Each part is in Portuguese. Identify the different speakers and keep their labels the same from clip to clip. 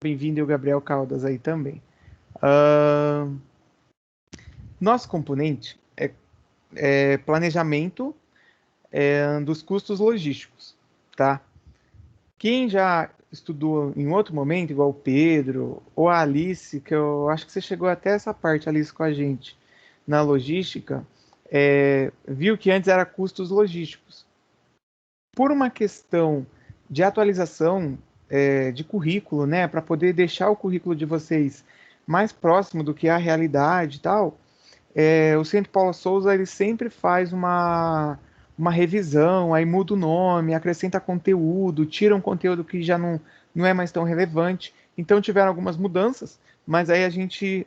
Speaker 1: Bem-vindo e o Gabriel Caldas aí também. Ah, Nosso componente é planejamento dos custos logísticos, tá? Quem já estudou em outro momento, igual o Pedro ou a Alice, que eu acho que você chegou até essa parte, Alice, com a gente, na logística, viu que antes era custos logísticos. Por uma questão de atualização de currículo, né, para poder deixar o currículo de vocês mais próximo do que é a realidade e tal, o Centro Paulo Souza ele sempre faz uma revisão, aí muda o nome, acrescenta conteúdo, tira um conteúdo que já não é mais tão relevante. Então tiveram algumas mudanças, mas aí a gente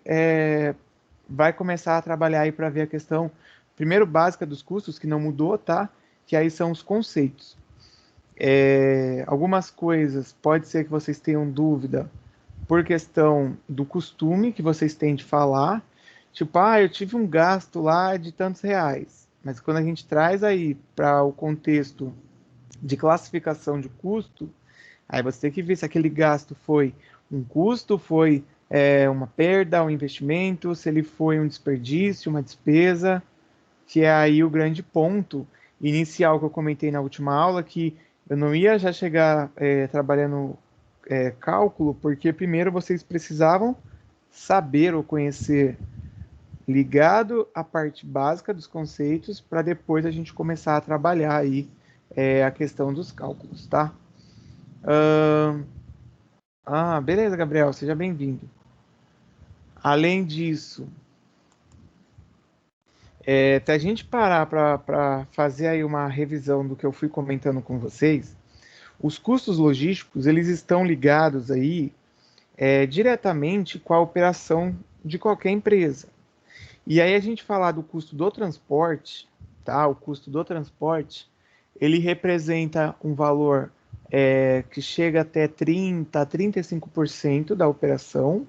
Speaker 1: vai começar a trabalhar aí para ver a questão, primeiro básica dos custos, que não mudou, tá? Que aí são os conceitos. Algumas coisas pode ser que vocês tenham dúvida por questão do costume que vocês têm de falar. Tipo, eu tive um gasto lá de tantos reais. Mas quando a gente traz aí para o contexto de classificação de custo, aí você tem que ver se aquele gasto foi um custo, foi uma perda, um investimento, se ele foi um desperdício, uma despesa, que é aí o grande ponto inicial que eu comentei na última aula, que eu não ia já chegar trabalhando cálculo, porque primeiro vocês precisavam saber ou conhecer ligado à parte básica dos conceitos, para depois a gente começar a trabalhar aí a questão dos cálculos, tá? Beleza, Gabriel, seja bem-vindo. Além disso, até a gente parar para fazer aí uma revisão do que eu fui comentando com vocês, os custos logísticos, eles estão ligados aí diretamente com a operação de qualquer empresa. E aí a gente falar do custo do transporte, tá? O custo do transporte, ele representa um valor que chega até 30 a 35% da operação,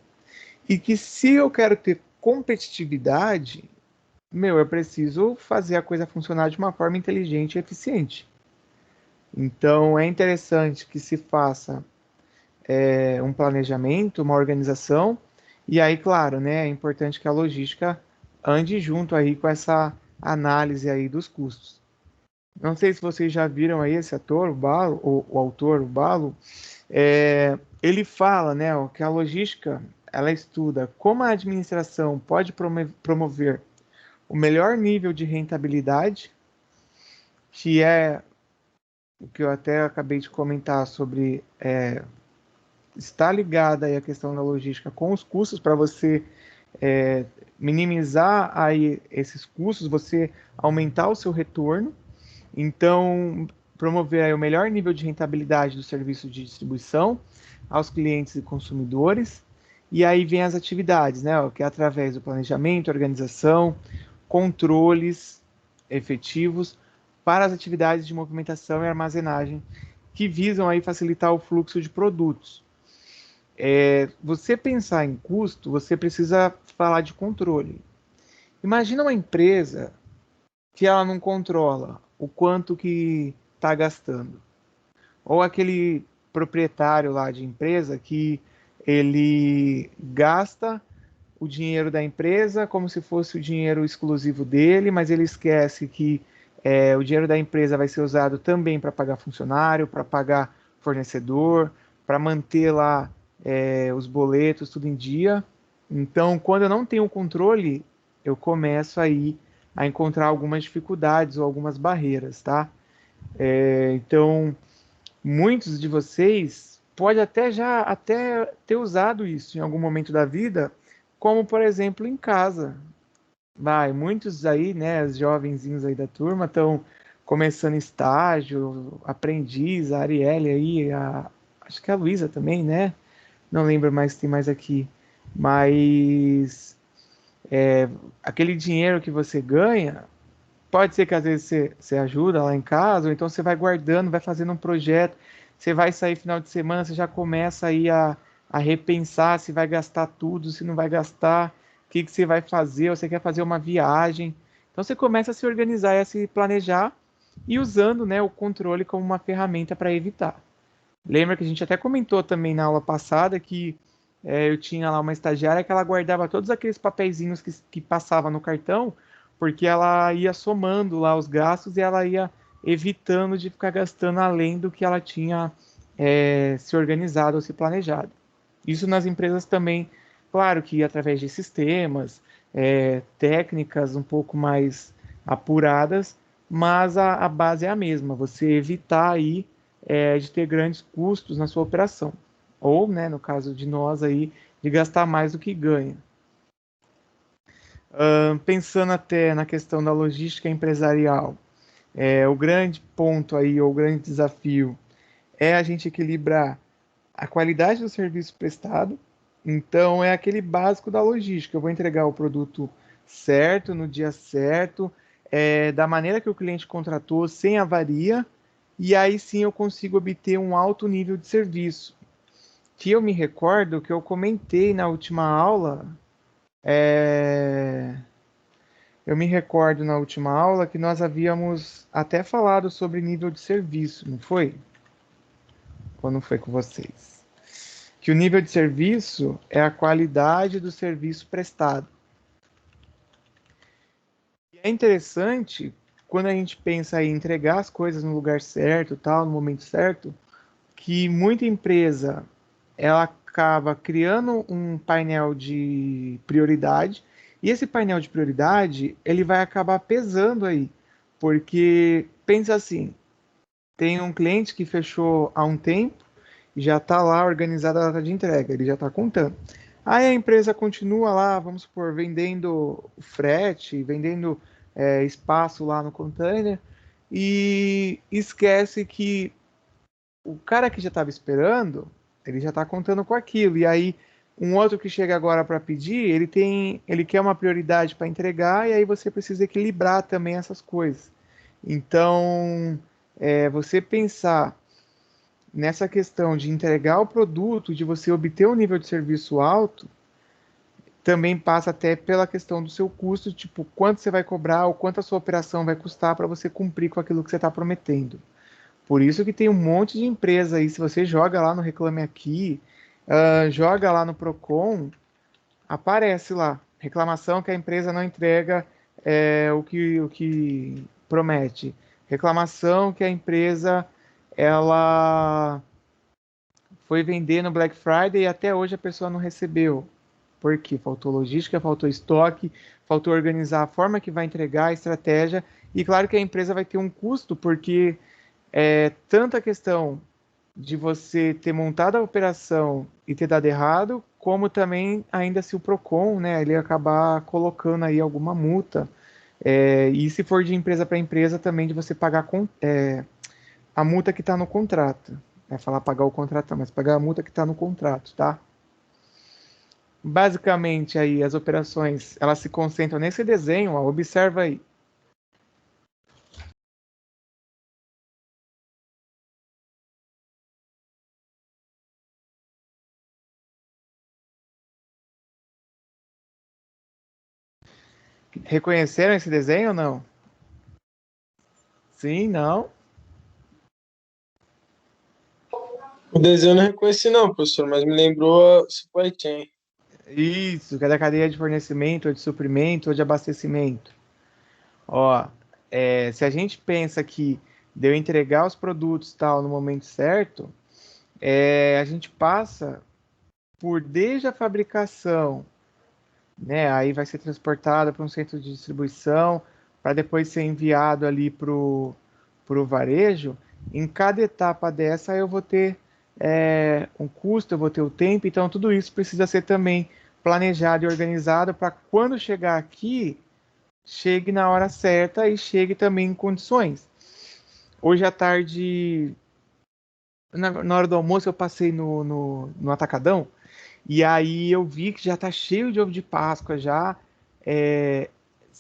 Speaker 1: e que se eu quero ter competitividade, eu preciso fazer a coisa funcionar de uma forma inteligente e eficiente. Então é interessante que se faça um planejamento, uma organização, e aí, claro, né, é importante que a logística ande junto aí com essa análise aí dos custos. Não sei se vocês já viram aí esse ator, o Balo, o autor, o Balo, ele fala, né, que a logística, ela estuda como a administração pode promover o melhor nível de rentabilidade, que é o que eu até acabei de comentar sobre estar ligada aí a questão da logística com os custos para você minimizar aí esses custos, você aumentar o seu retorno. Então, promover aí o melhor nível de rentabilidade do serviço de distribuição aos clientes e consumidores. E aí vem as atividades, né? Que é através do planejamento, organização, controles efetivos para as atividades de movimentação e armazenagem que visam aí facilitar o fluxo de produtos. Você pensar em custo, você precisa falar de controle. Imagina uma empresa que ela não controla o quanto que está gastando. Ou aquele proprietário lá de empresa que ele gasta o dinheiro da empresa como se fosse o dinheiro exclusivo dele, mas ele esquece que o dinheiro da empresa vai ser usado também para pagar funcionário, para pagar fornecedor, para manter lá os boletos, tudo em dia. Então, quando eu não tenho controle, eu começo aí a encontrar algumas dificuldades ou algumas barreiras, tá? Então, muitos de vocês pode até já até ter usado isso em algum momento da vida, como por exemplo em casa. Muitos aí, né, os jovenzinhos aí da turma estão começando estágio, aprendiz, a Arielle aí, acho que a Luísa também, né? Não lembro mais se tem mais aqui. Mas aquele dinheiro que você ganha, pode ser que às vezes você ajuda lá em casa, ou então você vai guardando, vai fazendo um projeto, você vai sair final de semana, você já começa aí a repensar se vai gastar tudo, se não vai gastar, o que você vai fazer, ou você quer fazer uma viagem. Então você começa a se organizar e a se planejar e usando, né, o controle como uma ferramenta para evitar. Lembra que a gente até comentou também na aula passada que eu tinha lá uma estagiária que ela guardava todos aqueles papeizinhos que passava no cartão, porque ela ia somando lá os gastos e ela ia evitando de ficar gastando além do que ela tinha se organizado ou se planejado. Isso nas empresas também, claro que através de sistemas, técnicas um pouco mais apuradas, mas a base é a mesma, você evitar aí de ter grandes custos na sua operação. Ou, né, no caso de nós aí, de gastar mais do que ganha. Pensando até na questão da logística empresarial, o grande ponto aí, ou o grande desafio, é a gente equilibrar a qualidade do serviço prestado. Então, é aquele básico da logística. Eu vou entregar o produto certo, no dia certo, da maneira que o cliente contratou, sem avaria, e aí sim eu consigo obter um alto nível de serviço. Que eu me recordo que eu comentei na última aula, é, eu me recordo na última aula que nós havíamos até falado sobre nível de serviço, não foi? Ou não foi com vocês? Que o nível de serviço é a qualidade do serviço prestado. E é interessante quando a gente pensa em entregar as coisas no lugar certo, tal, no momento certo, que muita empresa ela acaba criando um painel de prioridade e esse painel de prioridade ele vai acabar pesando aí, porque pensa assim, tem um cliente que fechou há um tempo e já está lá organizada a data de entrega, ele já está contando. Aí a empresa continua lá, vamos supor, vendendo frete, vendendo espaço lá no container e esquece que o cara que já estava esperando, ele já está contando com aquilo. E aí, um outro que chega agora para pedir, ele quer uma prioridade para entregar, e aí você precisa equilibrar também essas coisas. Então, você pensar nessa questão de entregar o produto, de você obter um nível de serviço alto, também passa até pela questão do seu custo, tipo, quanto você vai cobrar ou quanto a sua operação vai custar para você cumprir com aquilo que você está prometendo. Por isso que tem um monte de empresa aí, se você joga lá no Reclame Aqui, joga lá no Procon, aparece lá, reclamação que a empresa não entrega o que promete. Reclamação que a empresa ela foi vender no Black Friday e até hoje a pessoa não recebeu. Por quê? Faltou logística, faltou estoque, faltou organizar a forma que vai entregar, a estratégia. E claro que a empresa vai ter um custo, porque tanto a questão de você ter montado a operação e ter dado errado, como também ainda se o Procon, né, ele acabar colocando aí alguma multa. E se for de empresa para empresa, também de você pagar a multa que está no contrato. É falar pagar o contrato, mas pagar a multa que está no contrato, tá? Basicamente aí as operações elas se concentram nesse desenho, ó, observa aí. Reconheceram esse desenho ou não? Sim, não?
Speaker 2: O desenho eu não reconheci não, professor, mas me lembrou a supply chain.
Speaker 1: Isso, que é da cadeia de fornecimento, ou de suprimento, ou de abastecimento. Ó, se a gente pensa que deu entregar os produtos tal no momento certo, a gente passa por desde a fabricação, né? Aí vai ser transportado para um centro de distribuição, para depois ser enviado ali para o varejo. Em cada etapa dessa eu vou ter um custo, eu vou ter o tempo, então tudo isso precisa ser também planejado e organizado para quando chegar aqui, chegue na hora certa e chegue também em condições. Hoje à tarde, na hora do almoço, eu passei no Atacadão e aí eu vi que já está cheio de ovo de Páscoa já. É,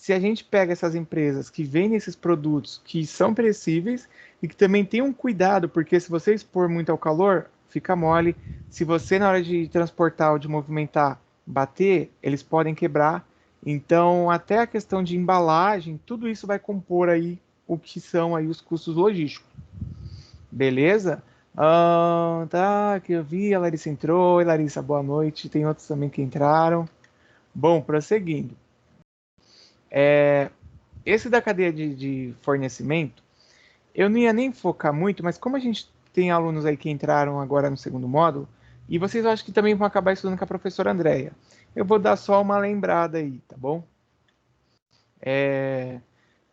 Speaker 1: Se a gente pega essas empresas que vendem esses produtos que são perecíveis e que também tem um cuidado, porque se você expor muito ao calor, fica mole. Se você, na hora de transportar ou de movimentar, bater, eles podem quebrar. Então, até a questão de embalagem, tudo isso vai compor aí o que são aí os custos logísticos. Beleza? Tá, que eu vi, a Larissa entrou. Oi, Larissa, boa noite. Tem outros também que entraram. Bom, prosseguindo. Esse da cadeia de fornecimento, eu não ia nem focar muito, mas como a gente tem alunos aí que entraram agora no segundo módulo, e vocês acho que também vão acabar estudando com a professora Andréia, eu vou dar só uma lembrada aí, tá bom?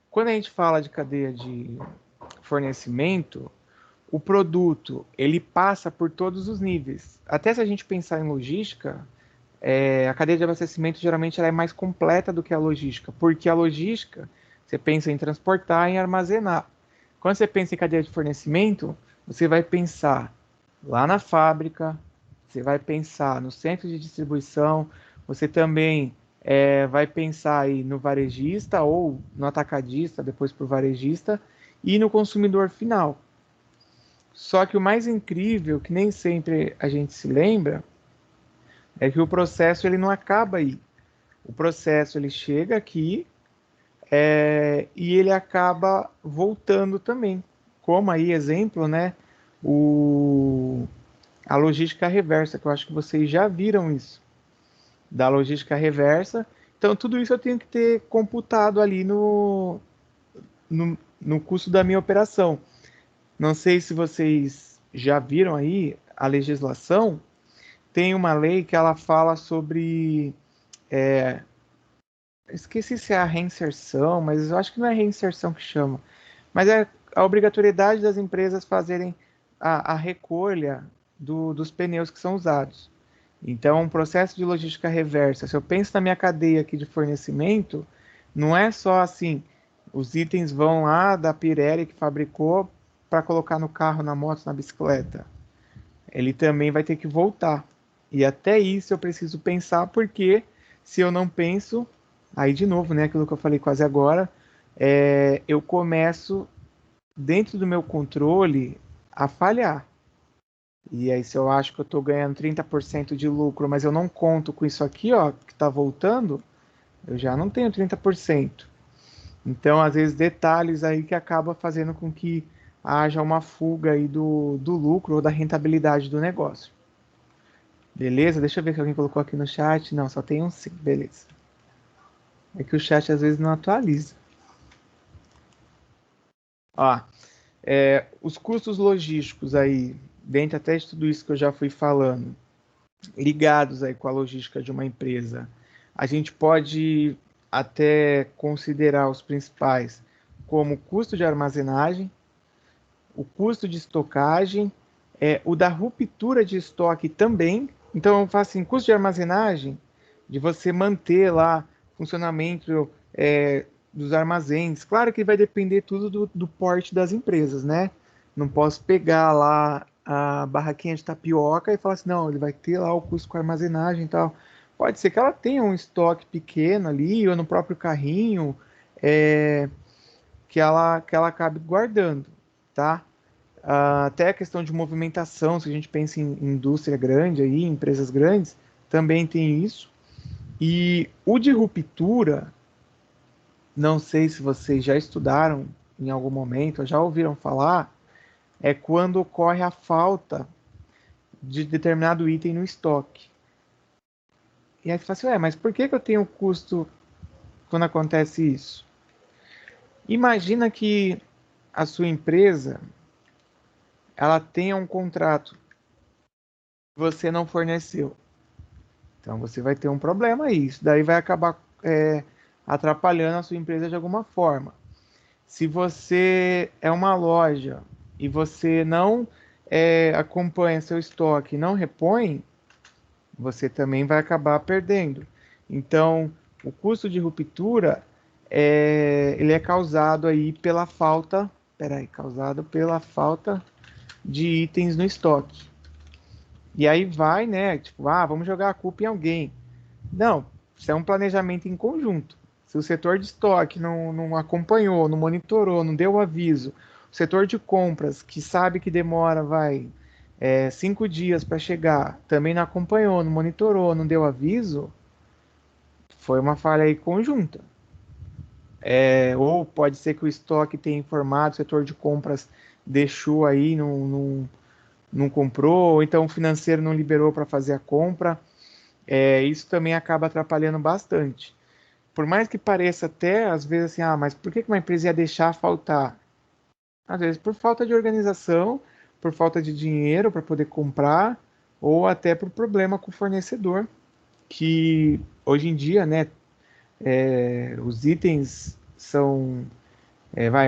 Speaker 1: Quando a gente fala de cadeia de fornecimento, o produto ele passa por todos os níveis. Até se a gente pensar em logística, a cadeia de abastecimento geralmente ela é mais completa do que a logística, porque a logística você pensa em transportar, em armazenar. Quando você pensa em cadeia de fornecimento, você vai pensar lá na fábrica, você vai pensar no centro de distribuição, você também vai pensar aí no varejista ou no atacadista, depois para o varejista, e no consumidor final. Só que o mais incrível, que nem sempre a gente se lembra, é que o processo ele não acaba aí. O processo ele chega aqui e ele acaba voltando também. Como aí, exemplo, né? O, a logística reversa, que eu acho que vocês já viram isso, da logística reversa. Então, tudo isso eu tenho que ter computado ali no custo da minha operação. Não sei se vocês já viram aí a legislação, tem uma lei que ela fala sobre. Esqueci se é a reinserção, mas eu acho que não é reinserção que chama. Mas é a obrigatoriedade das empresas fazerem a recolha dos pneus que são usados. Então, um processo de logística reversa, se eu penso na minha cadeia aqui de fornecimento, não é só assim, os itens vão lá da Pirelli que fabricou para colocar no carro, na moto, na bicicleta. Ele também vai ter que voltar. E até isso eu preciso pensar, porque se eu não penso, aí de novo, né, aquilo que eu falei quase agora, eu começo, dentro do meu controle, a falhar. E aí, se eu acho que eu estou ganhando 30% de lucro, mas eu não conto com isso aqui, ó, que está voltando, eu já não tenho 30%. Então, às vezes, detalhes aí que acaba fazendo com que haja uma fuga aí do lucro ou da rentabilidade do negócio. Beleza? Deixa eu ver que alguém colocou aqui no chat. Não, só tem um sim. Beleza. É que o chat às vezes não atualiza. Ó, os custos logísticos aí, dentro até de tudo isso que eu já fui falando, ligados aí com a logística de uma empresa, a gente pode até considerar os principais como o custo de armazenagem, o custo de estocagem, o da ruptura de estoque também. Então, eu faço assim, custo de armazenagem, de você manter lá funcionamento dos armazéns. Claro que vai depender tudo do porte das empresas, né? Não posso pegar lá a barraquinha de tapioca e falar assim, não, ele vai ter lá o custo com armazenagem e tal. Pode ser que ela tenha um estoque pequeno ali, ou no próprio carrinho, que ela acabe guardando, tá? Até a questão de movimentação, se a gente pensa em indústria grande aí, empresas grandes, também tem isso. E o de ruptura, não sei se vocês já estudaram em algum momento, ou já ouviram falar, é quando ocorre a falta de determinado item no estoque. E aí você fala assim, mas por que eu tenho custo quando acontece isso? Imagina que a sua empresa ela tenha um contrato que você não forneceu. Então você vai ter um problema aí. Isso daí vai acabar atrapalhando a sua empresa de alguma forma. Se você é uma loja e você não acompanha seu estoque, não repõe, você também vai acabar perdendo. Então, o custo de ruptura ele é causado aí pela falta, causado pela falta de itens no estoque. E aí vai, né? Tipo, vamos jogar a culpa em alguém. Não, isso é um planejamento em conjunto. Se o setor de estoque não acompanhou, não monitorou, não deu aviso, o setor de compras, que sabe que demora, 5 dias para chegar, também não acompanhou, não monitorou, não deu aviso, foi uma falha aí conjunta. Ou pode ser que o estoque tenha informado, o setor de compras deixou aí, não comprou, ou então o financeiro não liberou para fazer a compra. Isso também acaba atrapalhando bastante. Por mais que pareça até, às vezes assim, mas por que uma empresa ia deixar faltar? Às vezes por falta de organização, por falta de dinheiro para poder comprar, ou até por problema com o fornecedor, que hoje em dia, né, os itens são,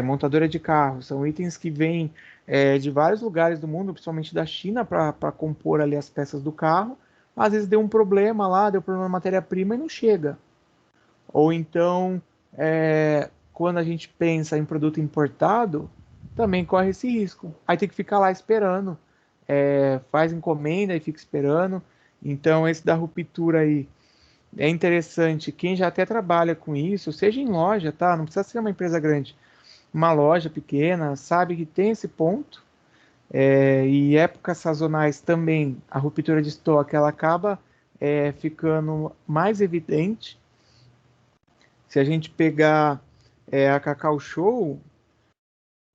Speaker 1: montadora de carro, são itens que vêm de vários lugares do mundo, principalmente da China, para compor ali as peças do carro. Às vezes deu um problema lá, deu problema na matéria-prima e não chega. Ou então, quando a gente pensa em produto importado, também corre esse risco. Aí tem que ficar lá esperando, faz encomenda e fica esperando. Então, esse da ruptura aí é interessante. Quem já até trabalha com isso, seja em loja, tá? Não precisa ser uma empresa grande, uma loja pequena, sabe que tem esse ponto. E épocas sazonais também, a ruptura de estoque ela acaba ficando mais evidente. Se a gente pegar a Cacau Show,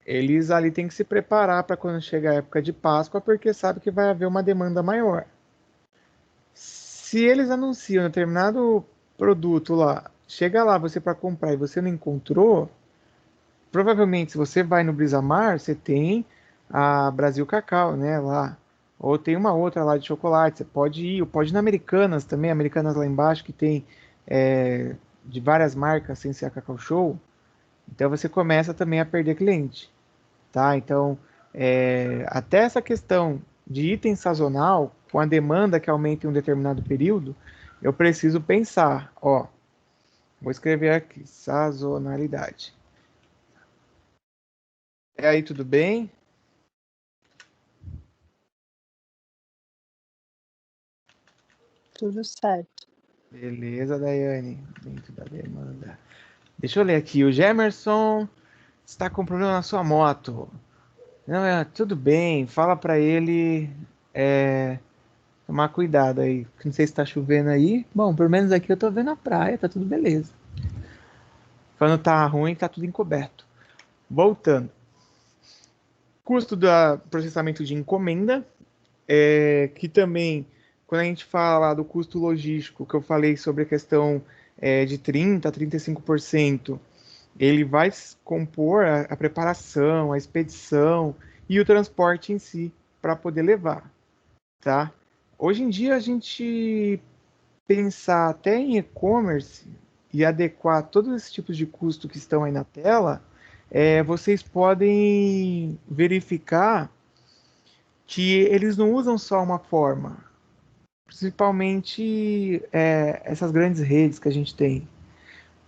Speaker 1: eles ali têm que se preparar para quando chegar a época de Páscoa, porque sabe que vai haver uma demanda maior. Se eles anunciam um determinado produto lá, chega lá você para comprar e você não encontrou, provavelmente se você vai no Brisamar, você tem a Brasil Cacau, né, lá. Ou tem uma outra lá de chocolate, você pode ir na Americanas também, Americanas lá embaixo, que tem de várias marcas, sem ser a Cacau Show. Então você começa também a perder cliente, tá? Então, até essa questão de item sazonal, com a demanda que aumenta em um determinado período, eu preciso pensar, ó, vou escrever aqui, sazonalidade. Aí, tudo bem?
Speaker 3: Tudo certo.
Speaker 1: Beleza, Daiane, dentro da demanda. Deixa eu ler aqui, o Gemerson está com problema na sua moto. Não, tudo bem, fala para ele tomar cuidado aí. Não sei se tá chovendo aí. Bom, pelo menos aqui eu tô vendo a praia, tá tudo beleza. Quando tá ruim, tá tudo encoberto. Voltando. Custo do processamento de encomenda, que também, quando a gente fala do custo logístico, que eu falei sobre a questão de 30% a 35%, ele vai compor a preparação, a expedição e o transporte em si para poder levar, tá? Hoje em dia a gente pensar até em e-commerce e adequar todos esses tipos de custo que estão aí na tela, vocês podem verificar que eles não usam só uma forma, principalmente essas grandes redes que a gente tem,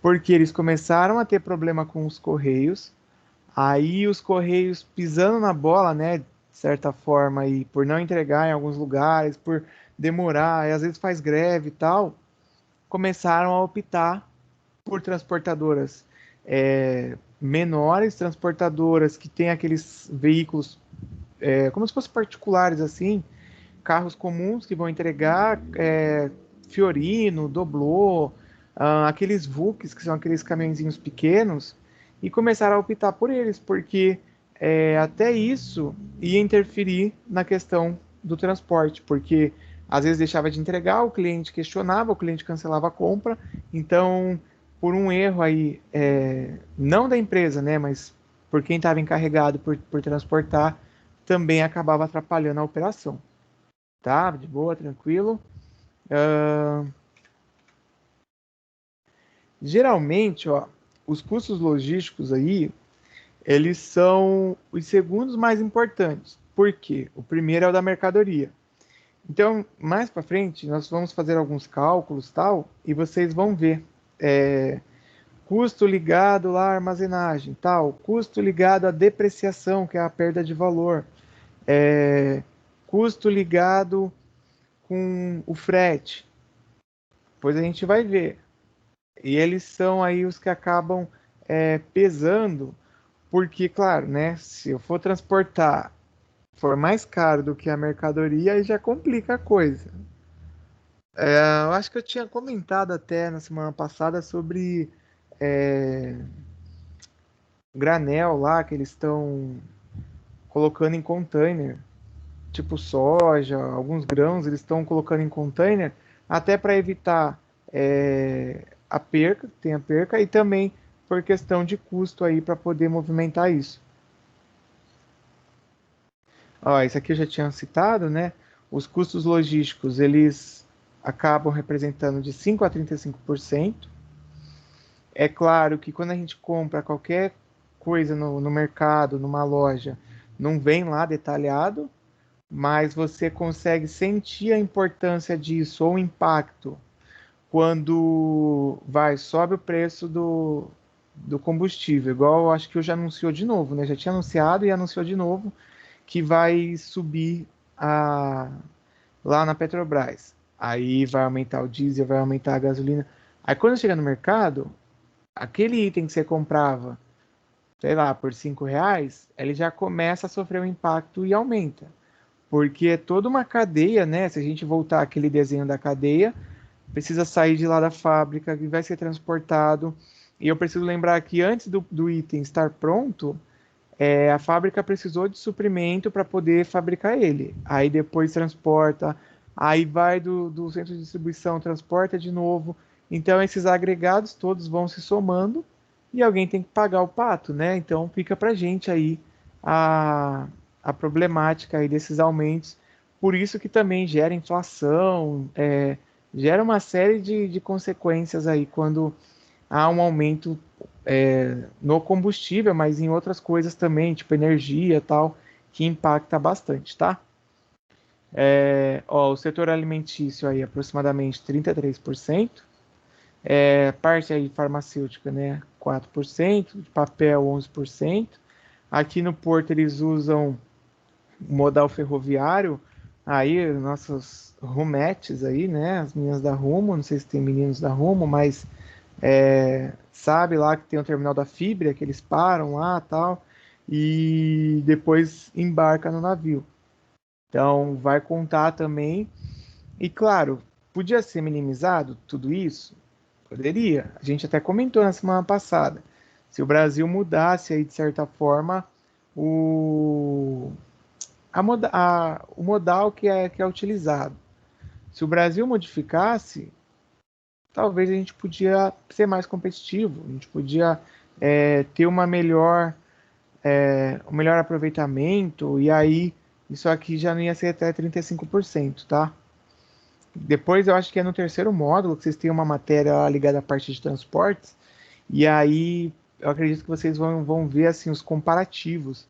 Speaker 1: porque eles começaram a ter problema com os correios, aí os correios pisando na bola, né, de certa forma, aí, por não entregar em alguns lugares, por demorar, e às vezes faz greve e tal, começaram a optar por transportadoras menores, transportadoras que têm aqueles veículos como se fossem particulares assim, carros comuns que vão entregar Fiorino, Doblô, aqueles VUCs, que são aqueles caminhõezinhos pequenos, e começaram a optar por eles, porque até isso ia interferir na questão do transporte, porque às vezes deixava de entregar, o cliente questionava, o cliente cancelava a compra, então por um erro aí, não da empresa, né, mas por quem estava encarregado por transportar, também acabava atrapalhando a operação. Tá? De boa, tranquilo. Geralmente, ó, os custos logísticos aí, eles são os segundos mais importantes. Por quê? O primeiro é o da mercadoria. Então, mais para frente, nós vamos fazer alguns cálculos tal, e vocês vão ver custo ligado lá à armazenagem, tal, custo ligado à depreciação, que é a perda de valor, custo ligado com o frete. Pois a gente vai ver. E eles são aí os que acabam pesando, porque, claro, né, se eu for transportar, for mais caro do que a mercadoria, aí já complica a coisa. Eu acho que eu tinha comentado até na semana passada sobre granel lá que eles estão colocando em container. tipo soja, alguns grãos, eles estão colocando em container até para evitar a perca, tem a perca, e também por questão de custo aí para poder movimentar isso. Ó, isso aqui eu já tinha citado, né? Os custos logísticos, eles acabam representando de 5 a 35%. É claro que quando a gente compra qualquer coisa no mercado, numa loja, não vem lá detalhado, mas você consegue sentir a importância disso ou o impacto quando sobe o preço do combustível. Igual eu acho que eu já anunciou de novo, né? Já tinha anunciado e anunciou de novo que vai subir a, lá na Petrobras. Aí vai aumentar o diesel, vai aumentar a gasolina. Aí quando chega no mercado, aquele item que você comprava, sei lá, por R$ 5, ele já começa a sofrer um impacto e aumenta. Porque é toda uma cadeia, né? Se a gente voltar aquele desenho da cadeia, precisa sair de lá da fábrica, que vai ser transportado. E eu preciso lembrar que antes do item estar pronto, a fábrica precisou de suprimento para poder fabricar ele. Aí depois transporta, aí vai do centro de distribuição, transporta de novo. Então esses agregados todos vão se somando e alguém tem que pagar o pato, né? Então fica para gente aí a, a problemática aí desses aumentos. Por isso que também gera inflação, gera uma série de consequências aí quando há um aumento no combustível, mas em outras coisas também, tipo energia e tal, que impacta bastante, tá? O setor alimentício aí aproximadamente 33%, parte aí farmacêutica, né, 4%, de papel 11%. Aqui no Porto eles usam o modal ferroviário, aí nossos rumetes aí, né, as meninas da Rumo, não sei se tem meninos da Rumo, mas sabe lá que tem o terminal da Fibra, que eles param lá tal, e depois embarca no navio. Então vai contar também. E claro, podia ser minimizado tudo isso? Poderia. A gente até comentou na semana passada. Se o Brasil mudasse aí de certa forma o, o modal que é utilizado. Se o Brasil modificasse, talvez a gente podia ser mais competitivo, a gente podia ter um melhor aproveitamento, e aí isso aqui já não ia ser até 35%, tá? Depois eu acho que é no terceiro módulo que vocês têm uma matéria lá ligada à parte de transportes, e aí eu acredito que vocês vão ver assim os comparativos.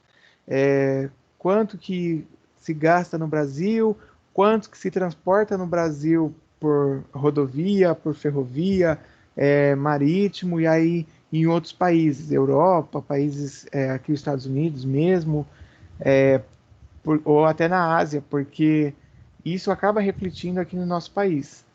Speaker 1: Quanto que se gasta no Brasil, quanto que se transporta no Brasil por rodovia, por ferrovia, marítimo, e aí em outros países, Europa, países aqui nos Estados Unidos mesmo, ou até na Ásia, porque isso acaba refletindo aqui no nosso país.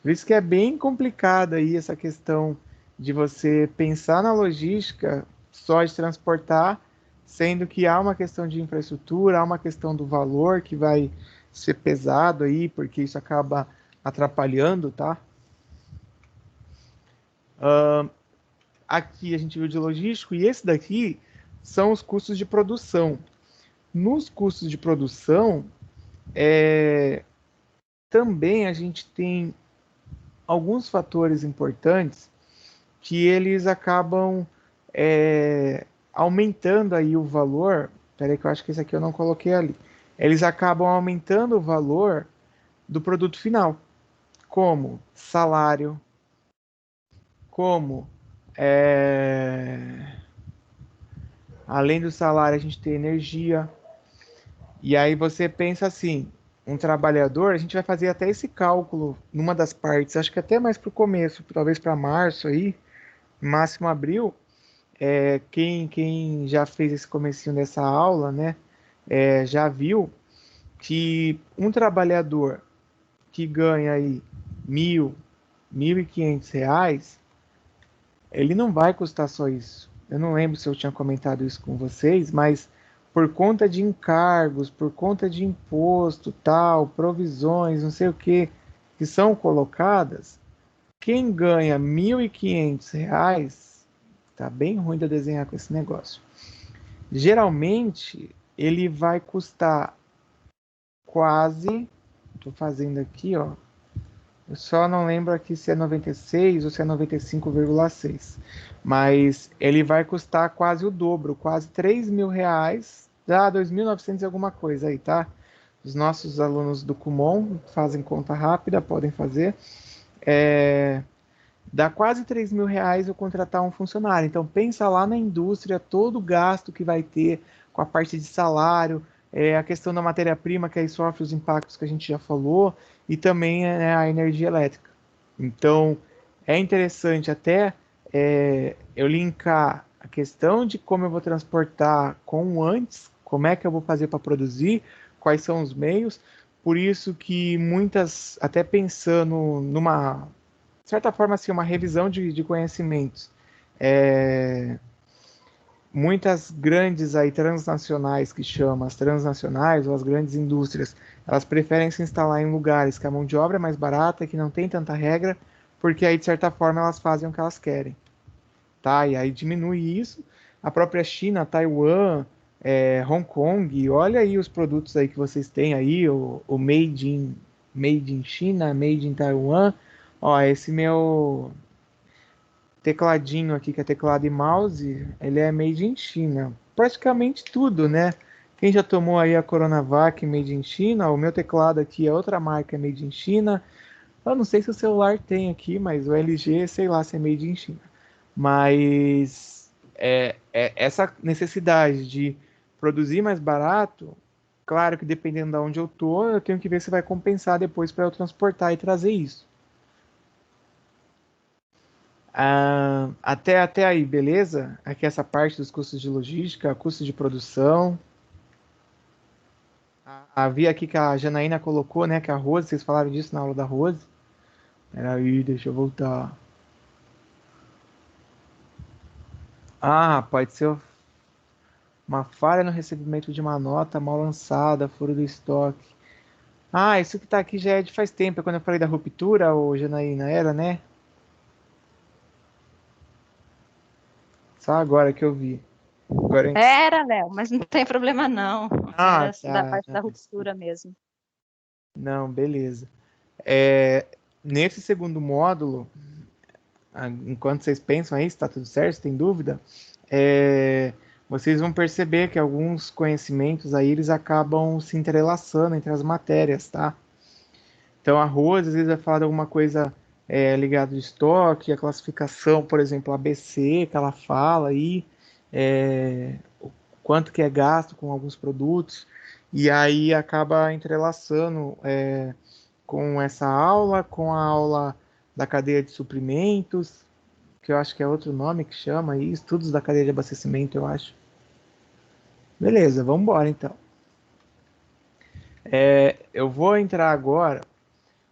Speaker 1: Por isso que é bem complicada aí essa questão de você pensar na logística só de transportar, sendo que há uma questão de infraestrutura, há uma questão do valor que vai ser pesado aí, porque isso acaba atrapalhando, tá? Aqui a gente viu de logístico e esse daqui são os custos de produção. Nos custos de produção, também a gente tem alguns fatores importantes que eles acabam aumentando aí o valor. Peraí que eu acho que esse aqui eu não coloquei ali. Eles acabam aumentando o valor do produto final, como salário, como além do salário a gente tem energia. E aí você pensa assim, um trabalhador, a gente vai fazer até esse cálculo numa das partes, acho que até mais para o começo, talvez para março aí, máximo abril. Quem já fez esse comecinho dessa aula, né, já viu que um trabalhador que ganha aí 1.000, R$ 1.500, ele não vai custar só isso. Eu não lembro se eu tinha comentado isso com vocês, mas por conta de encargos, por conta de imposto, tal, provisões, não sei o que são colocadas, quem ganha R$ 1.500, tá bem ruim de eu desenhar com esse negócio. Geralmente, ele vai custar quase, estou fazendo aqui, ó, eu só não lembro aqui se é 96 ou se é 95,6. Mas ele vai custar quase o dobro, quase R$ 3.000. Dá 2.900 e alguma coisa aí, tá? Os nossos alunos do Kumon fazem conta rápida, podem fazer. Dá quase R$ 3.000 eu contratar um funcionário. Então pensa lá na indústria, todo o gasto que vai ter com a parte de salário, a questão da matéria-prima, que aí sofre os impactos que a gente já falou, e também a energia elétrica. Então é interessante até eu linkar a questão de como eu vou transportar com o antes, como é que eu vou fazer para produzir, quais são os meios. Por isso que muitas, até pensando numa de certa forma, assim, uma revisão de conhecimentos. Muitas grandes aí transnacionais que chamam as transnacionais ou as grandes indústrias, elas preferem se instalar em lugares que a mão de obra é mais barata, que não tem tanta regra, porque aí de certa forma elas fazem o que elas querem, tá? E aí diminui isso. A própria China, Taiwan, Hong Kong, olha aí os produtos aí que vocês têm aí, o Made in China, Made in Taiwan. Ó, esse meu tecladinho aqui, que é teclado e mouse, ele é made in China. Praticamente tudo, né? Quem já tomou aí a Coronavac made in China, o meu teclado aqui é outra marca made in China. Eu não sei se o celular tem aqui, mas o LG, sei lá se é made in China. Mas essa necessidade de produzir mais barato, claro que dependendo de onde eu tô, eu tenho que ver se vai compensar depois para eu transportar e trazer isso. Até aí, beleza? Aqui essa parte dos custos de logística, custos de produção. Havia aqui que a Janaína colocou, né? Que a Rose, vocês falaram disso na aula da Rose. Peraí, deixa eu voltar. Pode ser uma falha no recebimento de uma nota mal lançada, furo do estoque. Isso que tá aqui já é de faz tempo. É quando eu falei da ruptura, ô Janaína, era, né? Só agora que eu vi. Agora,
Speaker 3: Era, Léo, mas não tem problema não. Era da
Speaker 1: tá.
Speaker 3: parte da ruptura mesmo.
Speaker 1: Não, beleza. Nesse segundo módulo, enquanto vocês pensam aí, se está tudo certo, se tem dúvida, vocês vão perceber que alguns conhecimentos aí eles acabam se entrelaçando entre as matérias, tá? Então a Rose às vezes vai falar de alguma coisa ligada de estoque, a classificação, por exemplo, ABC, que ela fala aí, o quanto que é gasto com alguns produtos, e aí acaba entrelaçando com essa aula, com a aula da cadeia de suprimentos, que eu acho que é outro nome que chama aí, estudos da cadeia de abastecimento, eu acho. Beleza, vamos embora então. Eu vou entrar agora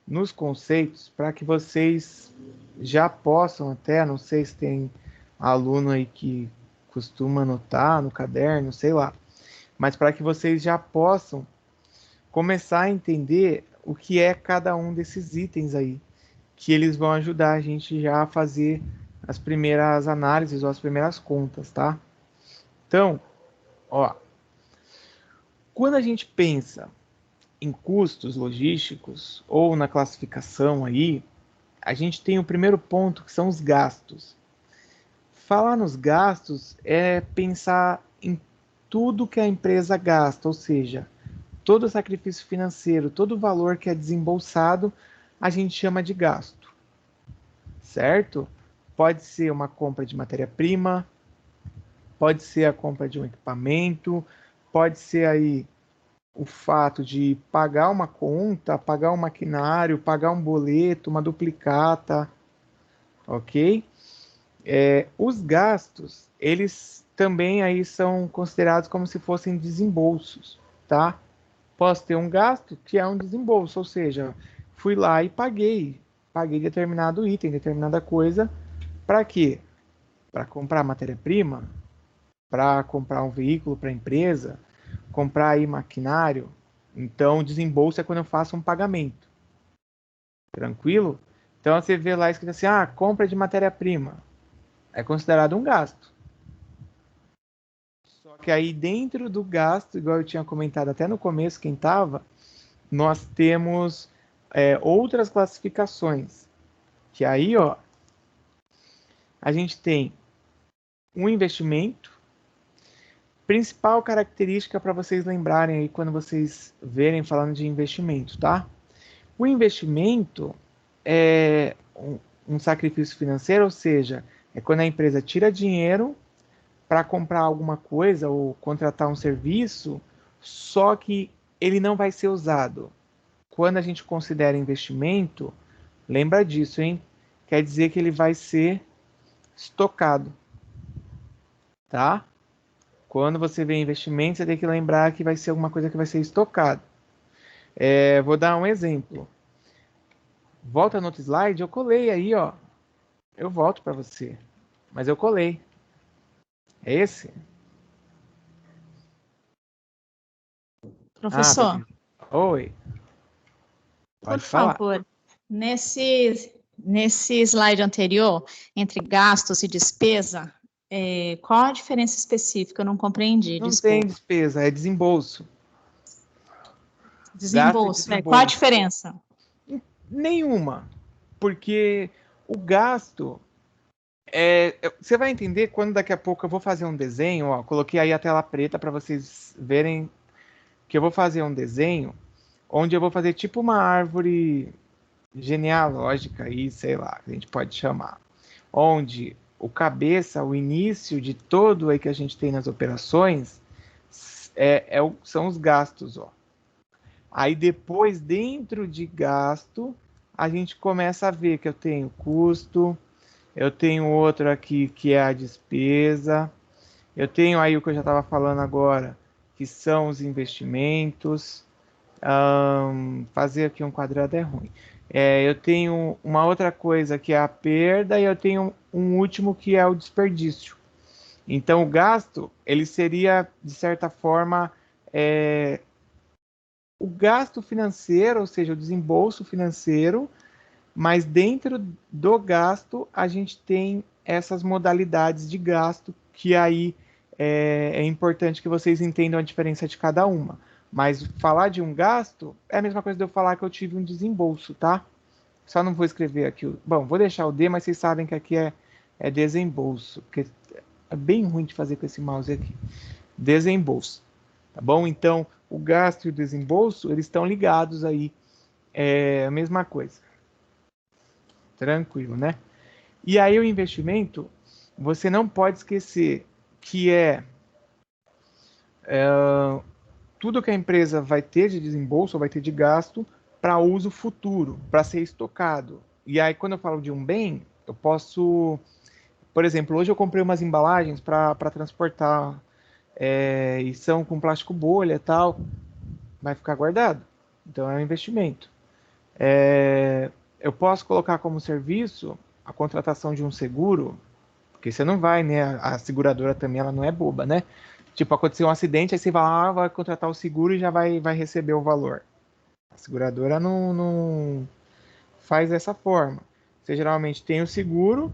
Speaker 1: nos conceitos para que vocês já possam até, não sei se tem aluno aí que costuma anotar no caderno, sei lá, mas para que vocês já possam começar a entender o que é cada um desses itens aí, que eles vão ajudar a gente já a fazer as primeiras análises ou as primeiras contas, tá? Então, ó, quando a gente pensa em custos logísticos ou na classificação aí, a gente tem o primeiro ponto que são os gastos. Falar nos gastos é pensar em tudo que a empresa gasta, ou seja, todo o sacrifício financeiro, todo o valor que é desembolsado, a gente chama de gasto, certo? Pode ser uma compra de matéria-prima, pode ser a compra de um equipamento, pode ser aí o fato de pagar uma conta, pagar um maquinário, pagar um boleto, uma duplicata, ok? Os gastos, eles também aí são considerados como se fossem desembolsos, tá? Posso ter um gasto que é um desembolso, ou seja, fui lá e paguei determinado item, determinada coisa, para quê? Para comprar matéria-prima, para comprar um veículo para a empresa, comprar aí maquinário. Então, desembolso é quando eu faço um pagamento. Tranquilo? Então, você vê lá escrito assim, compra de matéria-prima. É considerado um gasto. Só que aí dentro do gasto, igual eu tinha comentado até no começo, quem estava, nós temos outras classificações, que aí, ó, a gente tem um investimento, principal característica para vocês lembrarem aí quando vocês verem falando de investimento, tá? O investimento é um sacrifício financeiro, ou seja, é quando a empresa tira dinheiro para comprar alguma coisa ou contratar um serviço, só que ele não vai ser usado. Quando a gente considera investimento, lembra disso, hein? Quer dizer que ele vai ser estocado, tá? Quando você vê investimento, você tem que lembrar que vai ser alguma coisa que vai ser estocado. Vou dar um exemplo. Volta no outro slide, eu colei aí, ó. Eu volto para você, mas eu colei. É esse?
Speaker 4: Professor,
Speaker 1: oi.
Speaker 4: Pode falar. Favor, nesse slide anterior, entre gastos e despesa, qual a diferença específica? Eu não compreendi,
Speaker 1: não
Speaker 4: desculpa.
Speaker 1: Tem despesa, é desembolso.
Speaker 4: Desembolso, qual a diferença?
Speaker 1: Nenhuma, porque o gasto... você vai entender quando daqui a pouco eu vou fazer um desenho, ó, coloquei aí a tela preta para vocês verem que eu vou fazer um desenho onde eu vou fazer tipo uma árvore genealógica aí, sei lá, que a gente pode chamar, onde o cabeça, o início de todo aí que a gente tem nas operações são os gastos, ó. Aí depois, dentro de gasto, a gente começa a ver que eu tenho custo, eu tenho outro aqui que é a despesa, eu tenho aí o que eu já estava falando agora, que são os investimentos. Fazer aqui um quadrado é ruim. Eu tenho uma outra coisa que é a perda e eu tenho um último que é o desperdício. Então o gasto, ele seria, de certa forma, o gasto financeiro, ou seja, o desembolso financeiro, mas dentro do gasto a gente tem essas modalidades de gasto que aí é importante que vocês entendam a diferença de cada uma. Mas falar de um gasto é a mesma coisa de eu falar que eu tive um desembolso, tá? Só não vou escrever aqui. Bom, vou deixar o D, mas vocês sabem que aqui é desembolso, porque é bem ruim de fazer com esse mouse aqui. Desembolso, tá bom? Então, o gasto e o desembolso, eles estão ligados aí. É a mesma coisa. Tranquilo, né? E aí o investimento, você não pode esquecer que tudo que a empresa vai ter de desembolso, vai ter de gasto para uso futuro, para ser estocado. E aí quando eu falo de um bem, eu posso, por exemplo, hoje eu comprei umas embalagens para transportar e são com plástico bolha e tal, vai ficar guardado. Então é um investimento. Eu posso colocar como serviço a contratação de um seguro, porque você não vai, né? A seguradora também, ela não é boba, né? Tipo, aconteceu um acidente, aí você vai lá, vai contratar o seguro e já vai receber o valor. A seguradora não faz dessa forma. Você geralmente tem o seguro,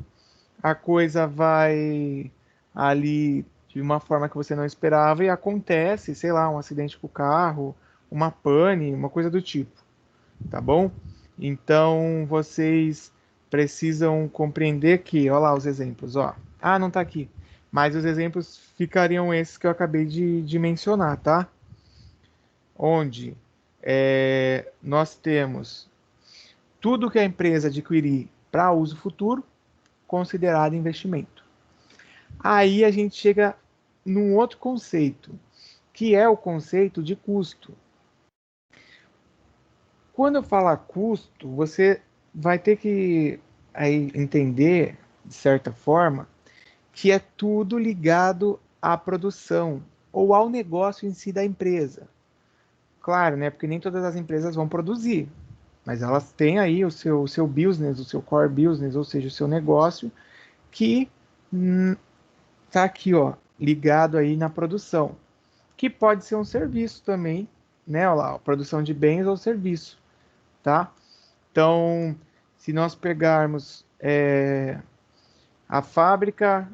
Speaker 1: a coisa vai ali de uma forma que você não esperava e acontece, sei lá, um acidente com o carro, uma pane, uma coisa do tipo, tá bom? Então, vocês precisam compreender que, olha lá os exemplos, ó. Ah, não tá aqui. Mas os exemplos ficariam esses que eu acabei de mencionar, tá? Onde nós temos tudo que a empresa adquirir para uso futuro, considerado investimento. Aí a gente chega num outro conceito, que é o conceito de custo. Quando eu falar custo, você vai ter que aí entender, de certa forma, que é tudo ligado à produção ou ao negócio em si da empresa. Claro, né? Porque nem todas as empresas vão produzir, mas elas têm aí o seu business, o seu core business, ou seja, o seu negócio, que está aqui, ó, ligado aí na produção, que pode ser um serviço também, né? Olha lá, ó, produção de bens ou serviço, tá? Então, se nós pegarmos a fábrica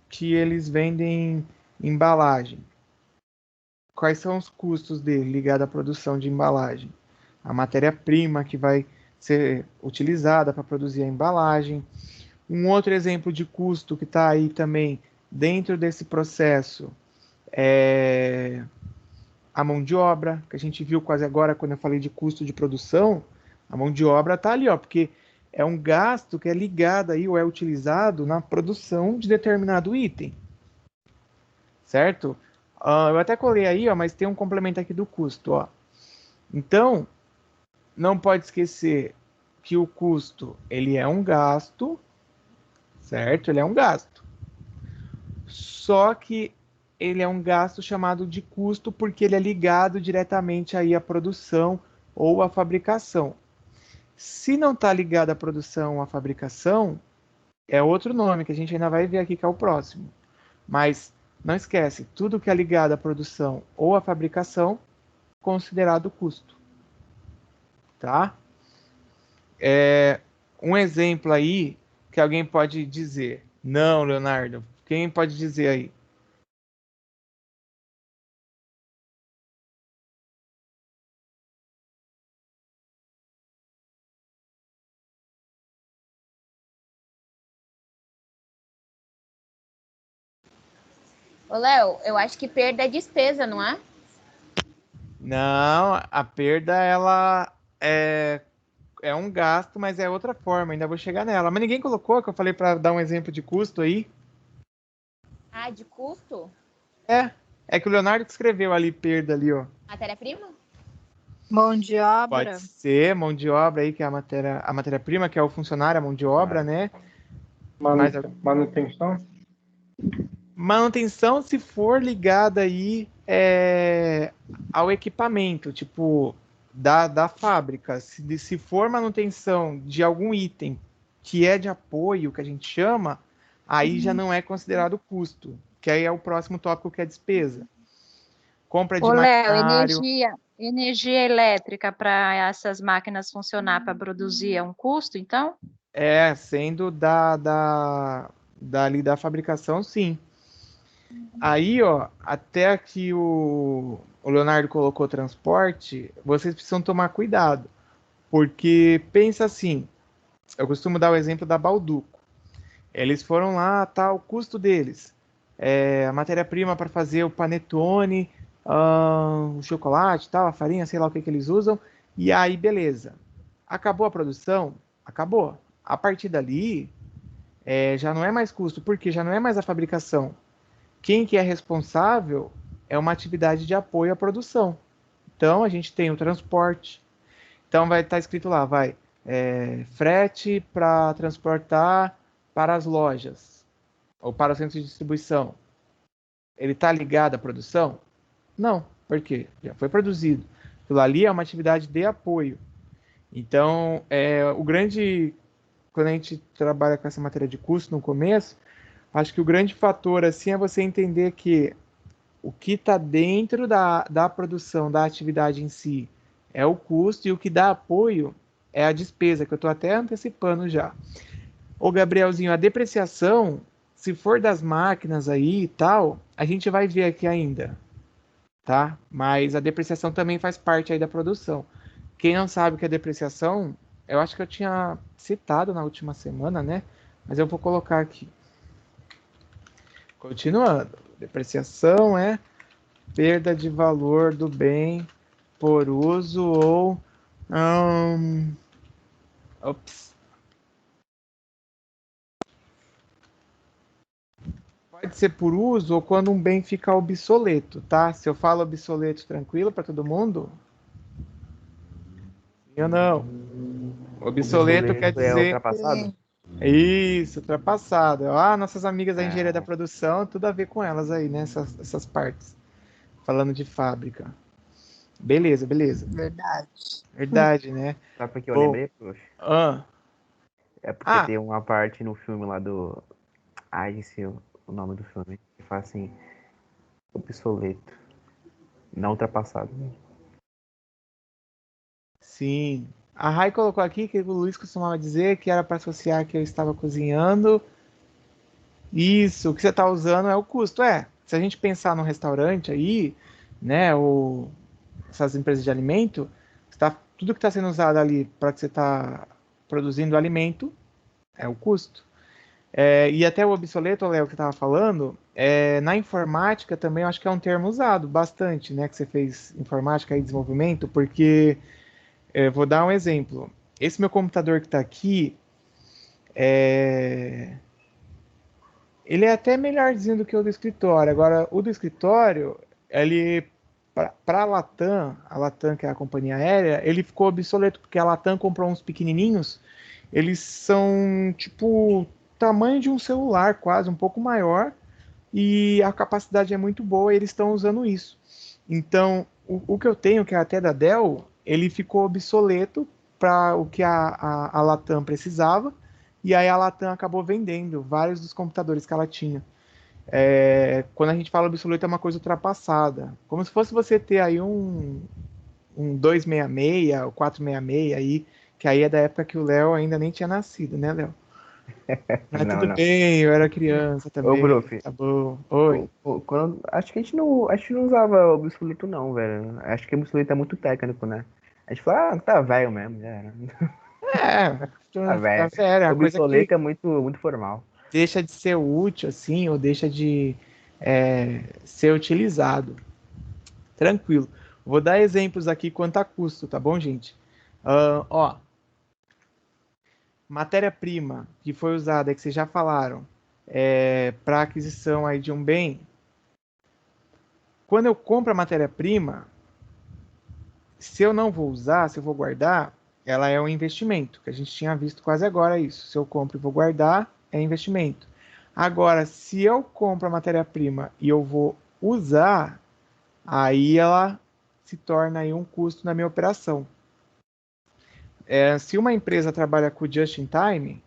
Speaker 1: que eles vendem embalagem, quais são os custos dele ligado à produção de embalagem? a matéria-prima que vai ser utilizada para produzir a embalagem. Um outro exemplo de custo que está aí também dentro desse processo é a mão de obra, que a gente viu quase agora quando eu falei de custo de produção. A mão de obra está ali, ó, porque é um gasto que é ligado aí ou é utilizado na produção de determinado item, certo? Eu até colei aí, ó, mas tem um complemento aqui do custo, ó. Então, não pode esquecer que o custo, ele é um gasto, certo? Ele é um gasto. Só que ele é um gasto chamado de custo porque ele é ligado diretamente aí à produção ou à fabricação. Se não está ligado à produção ou à fabricação, é outro nome que a gente ainda vai ver aqui que é o próximo. Mas não esquece, tudo que é ligado à produção ou à fabricação, considerado custo. Tá? Um exemplo aí que alguém pode dizer. Não, Leonardo. Quem pode dizer aí?
Speaker 5: Ô, Léo, eu acho que perda é despesa, não é?
Speaker 1: Não, a perda ela é um gasto, mas é outra forma. Ainda vou chegar nela. Mas ninguém colocou que eu falei para dar um exemplo de custo aí.
Speaker 5: Ah, de custo?
Speaker 1: É que o Leonardo que escreveu ali perda ali, ó.
Speaker 5: Matéria-prima?
Speaker 4: Mão de obra.
Speaker 1: Pode ser mão de obra aí que é a matéria-prima, que é o funcionário, a mão de obra, né?
Speaker 2: Manutenção?
Speaker 1: Manutenção, se for ligada aí ao equipamento, tipo da fábrica. Se for manutenção de algum item que é de apoio, que a gente chama, aí já não é considerado custo, que aí é o próximo tópico que é despesa. Compra de maquinário.
Speaker 3: Energia elétrica para essas máquinas funcionar para produzir é um custo, então?
Speaker 1: Sendo dali da fabricação, sim. Aí, ó, até aqui o Leonardo colocou transporte, vocês precisam tomar cuidado, porque pensa assim, eu costumo dar o exemplo da Balduco. Eles foram lá, tá, o custo deles, a matéria-prima para fazer o panetone, o chocolate, tal, a farinha, sei lá o que eles usam, e aí beleza. Acabou a produção? Acabou. A partir dali, já não é mais custo, porque já não é mais a fabricação. Quem que é responsável é uma atividade de apoio à produção. Então, a gente tem o transporte. Então, vai estar escrito lá, frete para transportar para as lojas ou para o centro de distribuição. Ele está ligado à produção? Não. Por quê? Já foi produzido. Aquilo ali é uma atividade de apoio. Então, quando a gente trabalha com essa matéria de custo no começo, acho que o grande fator assim é você entender que o que está dentro da produção, da atividade em si, é o custo, e o que dá apoio é a despesa, que eu estou até antecipando já. Ô, Gabrielzinho, a depreciação, se for das máquinas aí e tal, a gente vai ver aqui ainda, tá? Mas a depreciação também faz parte aí da produção. Quem não sabe o que é depreciação, eu acho que eu tinha citado na última semana, né? Mas eu vou colocar aqui. Continuando, depreciação é perda de valor do bem por uso ou pode ser por uso ou quando um bem fica obsoleto, tá? Se eu falo obsoleto, tranquilo para todo mundo? Sim ou não? Obsoleto quer dizer
Speaker 6: ultrapassado?
Speaker 1: Isso, ultrapassado. Nossas amigas da engenharia da produção, tudo a ver com elas aí, né? Essas partes. Falando de fábrica. Beleza. Verdade, né?
Speaker 6: Sabe por que eu lembrei, poxa? É porque tem uma parte no filme lá do... esqueci o nome do filme. Que fala assim... obsoleto. Não ultrapassado.
Speaker 1: Sim. A Rai colocou aqui que o Luiz costumava dizer que era para associar que eu estava cozinhando. Isso, o que você está usando é o custo. Se a gente pensar num restaurante aí, né, ou essas empresas de alimento, você está tudo que está sendo usado ali para que você está produzindo alimento é o custo. E até o obsoleto, Léo, que estava falando, na informática também eu acho que é um termo usado bastante, né? Que você fez informática e desenvolvimento, porque vou dar um exemplo. Esse meu computador que está aqui, ele é até melhorzinho do que o do escritório. Agora, o do escritório, ele para a Latam, que é a companhia aérea, ele ficou obsoleto, porque a Latam comprou uns pequenininhos, eles são tipo tamanho de um celular, quase, um pouco maior, e a capacidade é muito boa, e eles estão usando isso. Então, o que eu tenho, que é até da Dell, ele ficou obsoleto para o que a Latam precisava, e aí a Latam acabou vendendo vários dos computadores que ela tinha. Quando a gente fala obsoleto, é uma coisa ultrapassada. Como se fosse você ter aí um 266, ou 466 aí, que aí é da época que o Léo ainda nem tinha nascido, né, Léo? Mas
Speaker 6: Não,
Speaker 1: tudo
Speaker 6: não.
Speaker 1: bem, eu era criança também.
Speaker 6: Ô, prof.
Speaker 1: Tá bom. Oi.
Speaker 6: Acho que a gente não usava obsoleto, não, velho. Acho que obsoleto é muito técnico, né? A gente fala, tá velho mesmo, já era. Tá velho.
Speaker 1: Sério, a coisa que
Speaker 6: Obsoleto é muito formal.
Speaker 1: deixa de ser útil, assim, ou deixa de ser utilizado. Tranquilo. Vou dar exemplos aqui quanto a custo, tá bom, gente? Matéria-prima que foi usada, que vocês já falaram, para aquisição aí de um bem. Quando eu compro a matéria-prima, se eu não vou usar, se eu vou guardar, ela é um investimento, que a gente tinha visto quase agora isso. Se eu compro e vou guardar, é investimento. Agora, se eu compro a matéria-prima e eu vou usar, aí ela se torna aí um custo na minha operação. Se uma empresa trabalha com just in time,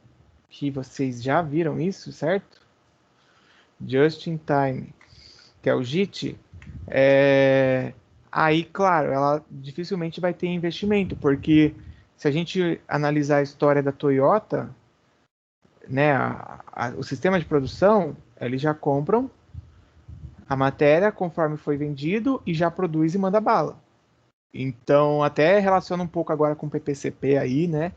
Speaker 1: que vocês já viram isso, certo? Just in time, que é o JIT, aí, claro, ela dificilmente vai ter investimento, porque se a gente analisar a história da Toyota, né, o sistema de produção, eles já compram a matéria conforme foi vendido e já produz e manda bala. Então, até relaciona um pouco agora com o PPCP aí, né,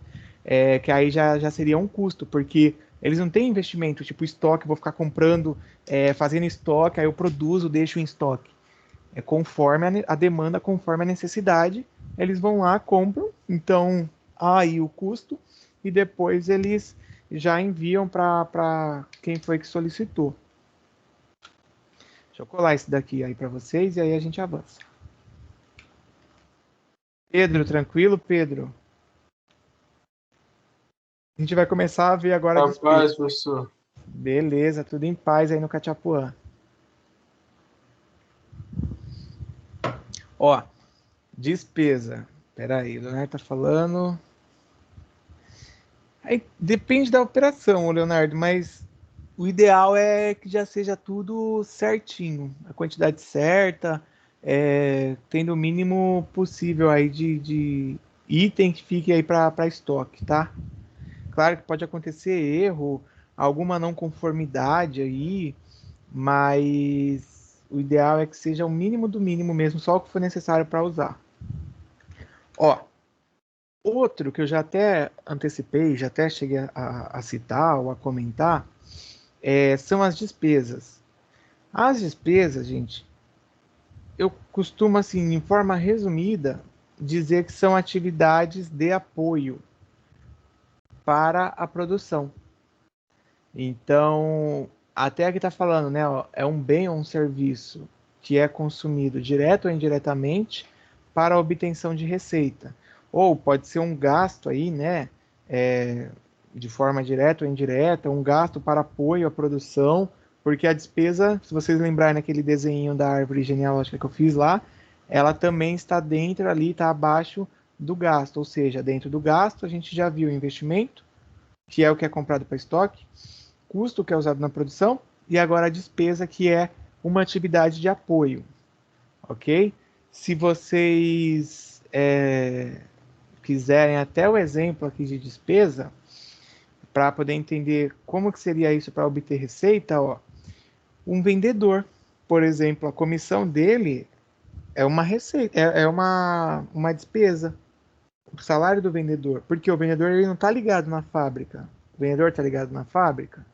Speaker 1: que aí já seria um custo, porque eles não têm investimento, tipo estoque, vou ficar comprando, fazendo estoque, aí eu produzo, deixo em estoque. É conforme a demanda, conforme a necessidade, eles vão lá, compram, então aí o custo, e depois eles já enviam para quem foi que solicitou. Deixa eu colar esse daqui aí para vocês e aí a gente avança. Pedro, tranquilo, Pedro? A gente vai começar a ver agora a despesa.
Speaker 2: Rapaz, professor.
Speaker 1: Beleza, tudo em paz aí no Cachapuã. Despesa. Peraí, o Leonardo tá falando. Aí depende da operação, Leonardo, mas o ideal é que já seja tudo certinho, a quantidade certa, tendo o mínimo possível aí de item que fique aí para estoque, tá? Claro que pode acontecer erro, alguma não conformidade aí, mas o ideal é que seja o mínimo do mínimo mesmo, só o que for necessário para usar. Outro que eu já até antecipei, já até cheguei a citar ou a comentar, são as despesas. As despesas, gente, eu costumo, assim, em forma resumida, dizer que são atividades de apoio para a produção. Então, até aqui está falando, né? É um bem ou um serviço que é consumido direto ou indiretamente para a obtenção de receita. Ou pode ser um gasto aí, né? De forma direta ou indireta, um gasto para apoio à produção, porque a despesa, se vocês lembrarem naquele desenho da árvore genealógica que eu fiz lá, ela também está dentro ali, está abaixo do gasto, ou seja, dentro do gasto a gente já viu o investimento, que é o que é comprado para estoque, custo que é usado na produção, e agora a despesa, que é uma atividade de apoio, ok? Se vocês quiserem até o exemplo aqui de despesa, para poder entender como que seria isso para obter receita, um vendedor, por exemplo, a comissão dele é uma receita, é uma despesa, o salário do vendedor, porque o vendedor ele não está ligado na fábrica. O vendedor está ligado na fábrica.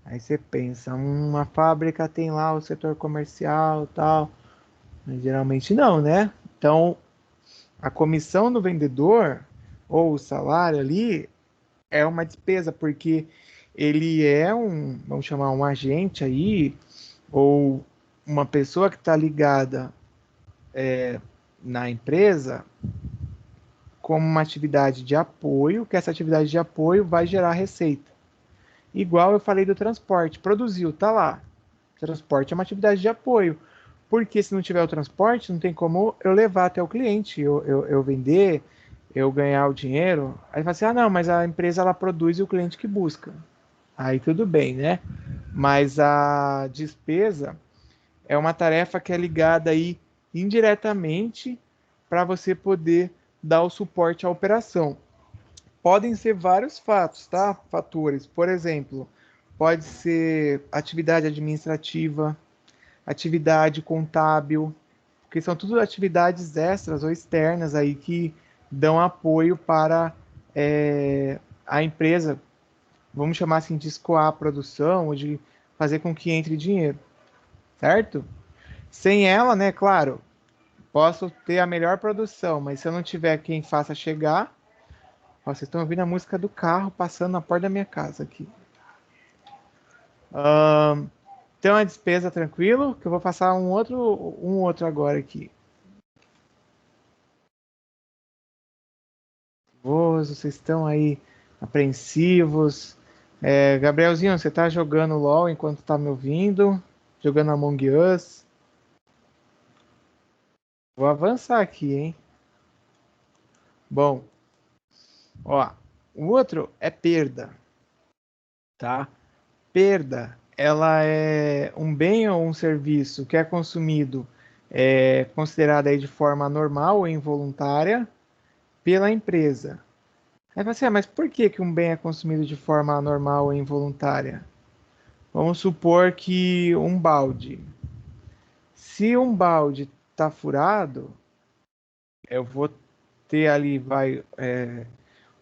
Speaker 1: Aí você pensa, uma fábrica tem lá o setor comercial e tal. Mas geralmente não, né? Então, a comissão do vendedor, ou o salário ali, é uma despesa, porque ele é vamos chamar um agente aí, ou uma pessoa que está ligada na empresa como uma atividade de apoio, que essa atividade de apoio vai gerar receita. Igual eu falei do transporte, produziu, tá lá. Transporte é uma atividade de apoio, porque se não tiver o transporte, não tem como eu levar até o cliente, eu vender, eu ganhar o dinheiro. Aí fala assim, não, mas a empresa ela produz e o cliente que busca. Aí tudo bem, né? Mas a despesa é uma tarefa que é ligada aí indiretamente para você poder dar o suporte à operação. Podem ser vários fatos, tá? Fatores. Por exemplo, pode ser atividade administrativa, atividade contábil, porque são tudo atividades extras ou externas aí que dão apoio para a empresa, vamos chamar assim, de escoar a produção ou de fazer com que entre dinheiro, certo? Sem ela, né, claro, posso ter a melhor produção, mas se eu não tiver quem faça chegar, ó, vocês estão ouvindo a música do carro passando na porta da minha casa aqui. Então a despesa tranquilo, que eu vou passar um outro agora aqui. Vocês estão aí apreensivos. Gabrielzinho, você está jogando LOL enquanto está me ouvindo? Jogando Among Us? Vou avançar aqui, hein? Bom, ó, o outro é perda, tá? Perda, ela é um bem ou um serviço que é consumido, considerado aí de forma normal ou involuntária pela empresa. Aí você, mas por que um bem é consumido de forma anormal ou involuntária? Vamos supor que um balde. Se um balde está furado, eu vou ter ali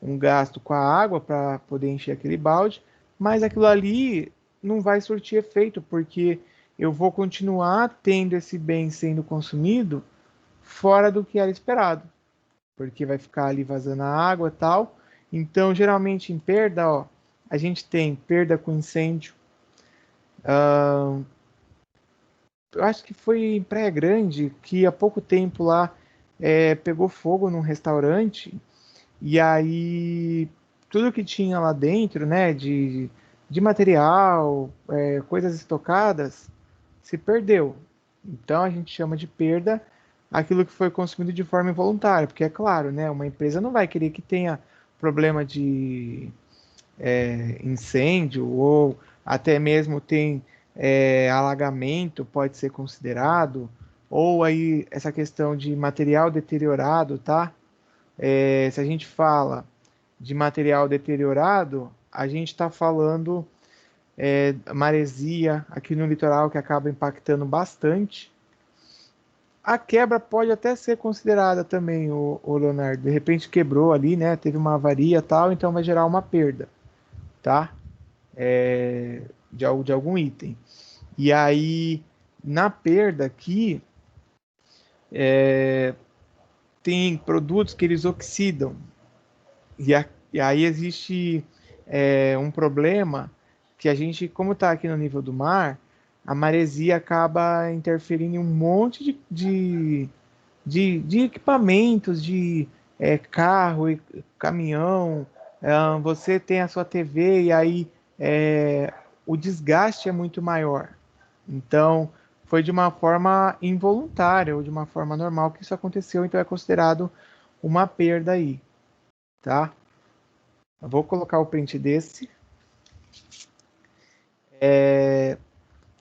Speaker 1: um gasto com a água para poder encher aquele balde, mas aquilo ali não vai surtir efeito, porque eu vou continuar tendo esse bem sendo consumido fora do que era esperado, porque vai ficar ali vazando a água e tal. Então, geralmente em perda, ó, a gente tem perda com incêndio. Eu acho que foi em Praia Grande que há pouco tempo lá pegou fogo num restaurante e aí tudo que tinha lá dentro, né, de material, coisas estocadas, se perdeu. Então a gente chama de perda aquilo que foi consumido de forma involuntária, porque é claro, né, uma empresa não vai querer que tenha problema de incêndio ou até mesmo tem alagamento, pode ser considerado, ou aí essa questão de material deteriorado, tá? Se a gente fala de material deteriorado, a gente está falando maresia aqui no litoral que acaba impactando bastante. A quebra pode até ser considerada também, o Leonardo. De repente quebrou ali, né? Teve uma avaria tal, então vai gerar uma perda, tá? De algum item. E aí, na perda aqui, tem produtos que eles oxidam. E aí existe um problema que a gente, como está aqui no nível do mar, a maresia acaba interferindo em um monte de equipamentos, de carro e caminhão. Você tem a sua TV e aí o desgaste é muito maior. Então, foi de uma forma involuntária ou de uma forma normal que isso aconteceu, então é considerado uma perda aí, tá? Eu vou colocar o print desse.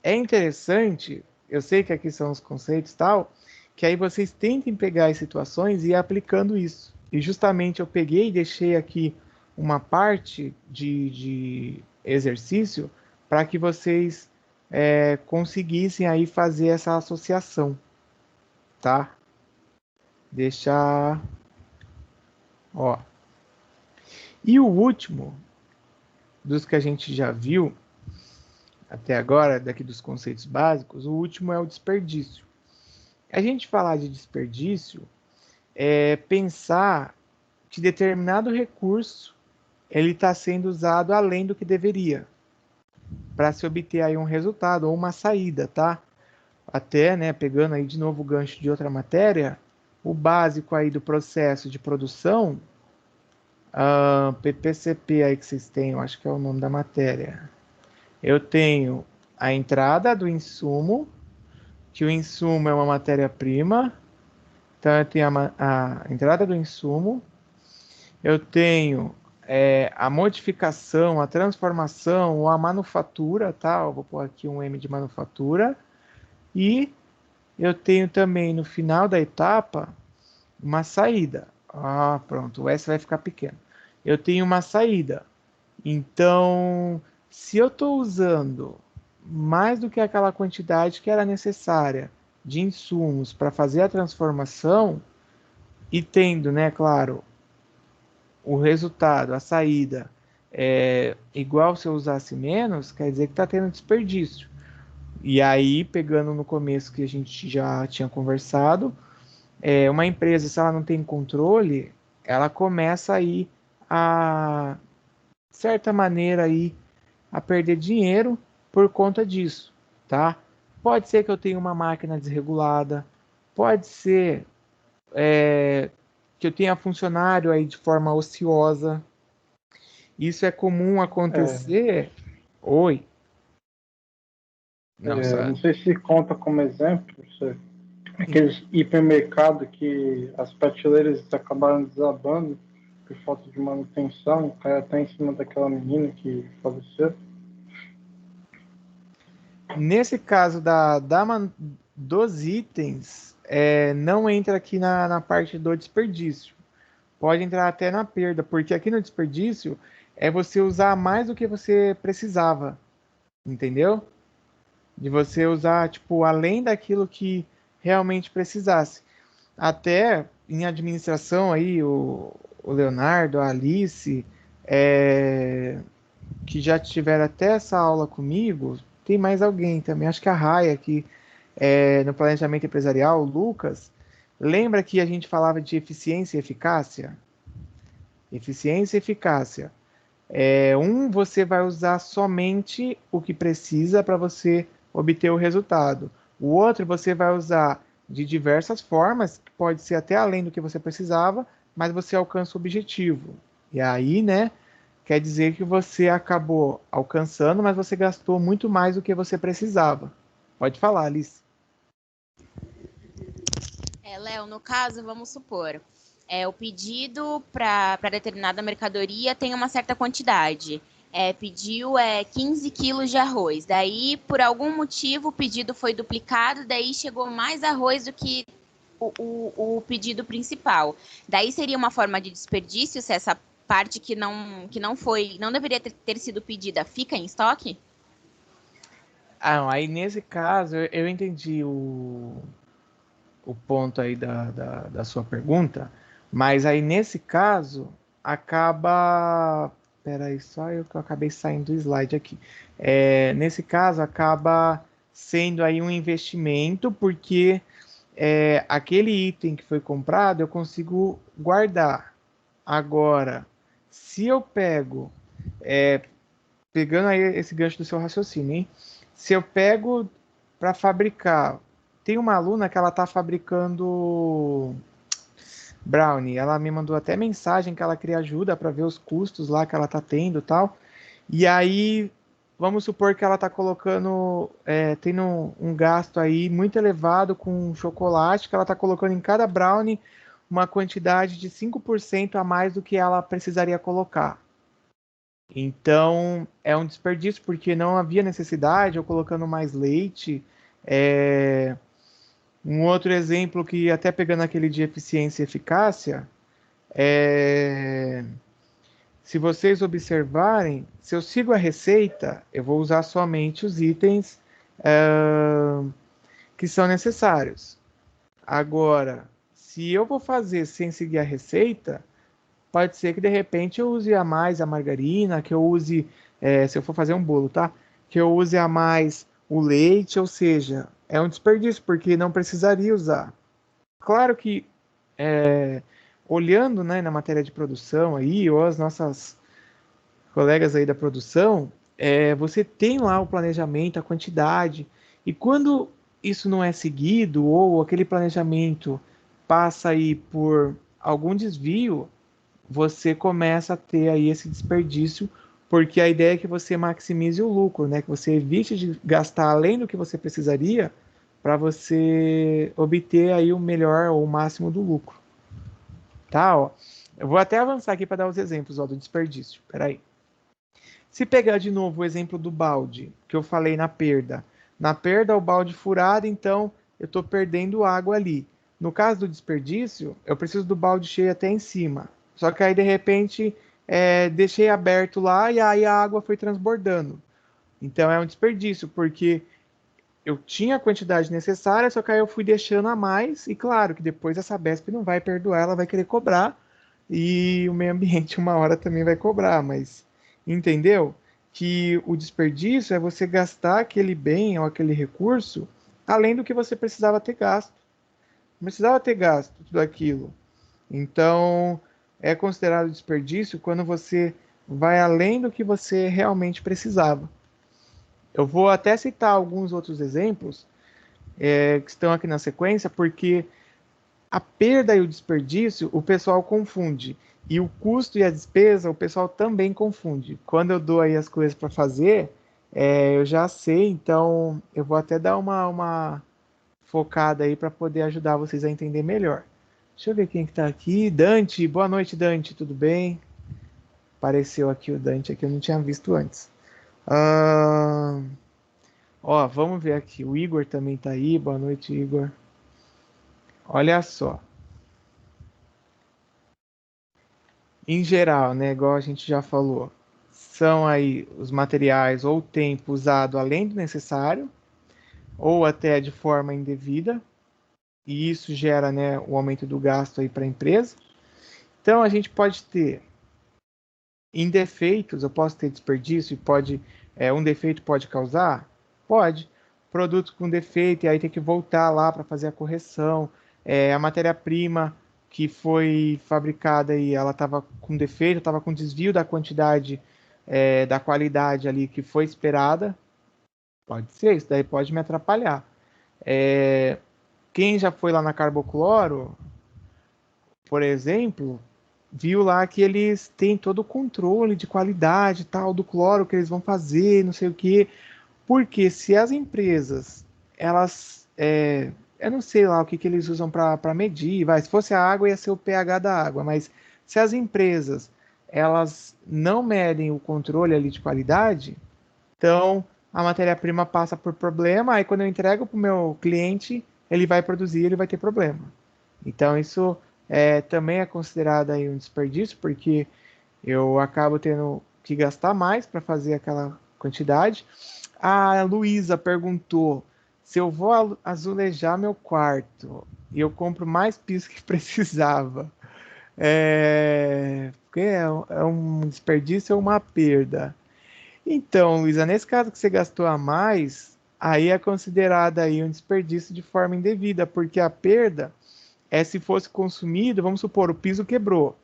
Speaker 1: É interessante, eu sei que aqui são os conceitos e tal, que aí vocês tentem pegar as situações e ir aplicando isso. E justamente eu peguei e deixei aqui uma parte de exercício para que vocês conseguissem aí fazer essa associação, tá? Deixa Ó. E o último, dos que a gente já viu até agora, daqui dos conceitos básicos, o último é o desperdício. A gente falar de desperdício é pensar que determinado recurso ele está sendo usado além do que deveria, para se obter aí um resultado ou uma saída, tá? Até, né, pegando aí de novo o gancho de outra matéria, o básico aí do processo de produção, PPCP aí que vocês têm, eu acho que é o nome da matéria. Eu tenho a entrada do insumo, que o insumo é uma matéria-prima, então eu tenho a entrada do insumo, eu tenho a modificação, a transformação ou a manufatura, tá? Eu vou pôr aqui um M de manufatura, e eu tenho também no final da etapa uma saída. Pronto, o S vai ficar pequeno. Eu tenho uma saída. Então, se eu estou usando mais do que aquela quantidade que era necessária de insumos para fazer a transformação e tendo, né, claro, o resultado, a saída igual se eu usasse menos, quer dizer que está tendo desperdício. E aí, pegando no começo que a gente já tinha conversado, uma empresa, se ela não tem controle, ela começa aí a, de certa maneira, aí, a perder dinheiro por conta disso, tá? Pode ser que eu tenha uma máquina desregulada, pode ser que eu tenha funcionário aí de forma ociosa. Isso é comum acontecer. Oi.
Speaker 7: Não sei se conta como exemplo, aqueles hipermercados que as prateleiras acabaram desabando por falta de manutenção, o cara tá em cima daquela menina que faleceu.
Speaker 1: Nesse caso dos itens, não entra aqui na parte do desperdício. Pode entrar até na perda, porque aqui no desperdício é você usar mais do que você precisava, entendeu? De você usar, tipo, além daquilo que realmente precisasse. Até em administração aí, o Leonardo, a Alice, que já tiveram até essa aula comigo, tem mais alguém também, acho que a Raia, que no planejamento empresarial, o Lucas, lembra que a gente falava de eficiência e eficácia? Eficiência e eficácia. Você vai usar somente o que precisa para você obter o resultado. O outro você vai usar de diversas formas, que pode ser até além do que você precisava, mas você alcança o objetivo. E aí, né, quer dizer que você acabou alcançando, mas você gastou muito mais do que você precisava. Pode falar, Alice.
Speaker 5: Léo, no caso, vamos supor, o pedido para determinada mercadoria tem uma certa quantidade. Pediu 15 quilos de arroz. Daí, por algum motivo, o pedido foi duplicado, daí chegou mais arroz do que o pedido principal. Daí seria uma forma de desperdício se essa parte que não deveria ter sido pedida fica em estoque?
Speaker 1: Aí nesse caso, eu entendi o ponto aí da sua pergunta, mas aí nesse caso acaba. Peraí, só eu que eu acabei saindo do slide aqui. Nesse caso, acaba sendo aí um investimento, porque aquele item que foi comprado eu consigo guardar. Agora, se eu pego, pegando aí esse gancho do seu raciocínio, hein? Se eu pego para fabricar, tem uma aluna que ela está fabricando brownie, ela me mandou até mensagem que ela queria ajuda para ver os custos lá que ela está tendo e tal, e aí vamos supor que ela está colocando, tendo um gasto aí muito elevado com chocolate, que ela está colocando em cada brownie uma quantidade de 5% a mais do que ela precisaria colocar. Então, é um desperdício, porque não havia necessidade, eu colocando mais leite. Um outro exemplo que, até pegando aquele de eficiência e eficácia, se vocês observarem, se eu sigo a receita, eu vou usar somente os itens que são necessários. Agora, se eu vou fazer sem seguir a receita, pode ser que de repente eu use a mais a margarina, que eu use, se eu for fazer um bolo, tá? Que eu use a mais o leite, ou seja, é um desperdício, porque não precisaria usar. Claro que, olhando, né, na matéria de produção aí, ou as nossas colegas aí da produção, você tem lá o planejamento, a quantidade, e quando isso não é seguido, ou aquele planejamento passa aí por algum desvio, você começa a ter aí esse desperdício, porque a ideia é que você maximize o lucro, né? Que você evite de gastar além do que você precisaria para você obter aí o melhor ou o máximo do lucro. Tá, ó. Eu vou até avançar aqui para dar os exemplos, ó, do desperdício. Peraí. Se pegar de novo o exemplo do balde, que eu falei na perda. Na perda, o balde furado, então eu estou perdendo água ali. No caso do desperdício, eu preciso do balde cheio até em cima. Só que aí, de repente, deixei aberto lá e aí a água foi transbordando. Então é um desperdício, porque eu tinha a quantidade necessária, só que aí eu fui deixando a mais. E claro que depois a Sabesp não vai perdoar, ela vai querer cobrar. E o meio ambiente uma hora também vai cobrar, mas entendeu? Que o desperdício é você gastar aquele bem ou aquele recurso além do que você precisava ter gasto. Não precisava ter gasto tudo aquilo. Então, é considerado desperdício quando você vai além do que você realmente precisava. Eu vou até citar alguns outros exemplos que estão aqui na sequência, porque a perda e o desperdício o pessoal confunde. E o custo e a despesa o pessoal também confunde. Quando eu dou aí as coisas para fazer, eu já sei, então eu vou até dar uma focada aí para poder ajudar vocês a entender melhor. Deixa eu ver quem que tá aqui. Dante, boa noite, Dante, tudo bem? Apareceu aqui o Dante, aqui eu não tinha visto antes. Ó, vamos ver aqui. O Igor também tá aí. Boa noite, Igor. Olha só. Em geral, né, igual a gente já falou, são aí os materiais ou o tempo usado além do necessário, ou até de forma indevida, e isso gera, né, o aumento do gasto aí para a empresa. Então a gente pode ter em defeitos, eu posso ter desperdício e pode, um defeito pode causar? Pode. Produto com defeito e aí tem que voltar lá para fazer a correção. A matéria-prima que foi fabricada e ela estava com defeito, estava com desvio da quantidade, da qualidade ali que foi esperada. Pode ser, isso daí pode me atrapalhar. Quem já foi lá na Carbocloro, por exemplo, viu lá que eles têm todo o controle de qualidade tal do cloro que eles vão fazer, não sei o quê. Porque se as empresas, elas, eu não sei lá o que eles usam para medir, se fosse a água ia ser o pH da água, mas se as empresas, elas não medem o controle ali de qualidade, então a matéria-prima passa por problema, aí quando eu entrego para o meu cliente, ele vai produzir, ele vai ter problema. Então isso também é considerado aí um desperdício, porque eu acabo tendo que gastar mais para fazer aquela quantidade. A Luísa perguntou se eu vou azulejar meu quarto e eu compro mais piso que precisava. Porque é um desperdício ou uma perda? Então, Luísa, nesse caso que você gastou a mais, aí é considerado aí um desperdício de forma indevida, porque a perda se fosse consumido, vamos supor, o piso quebrou.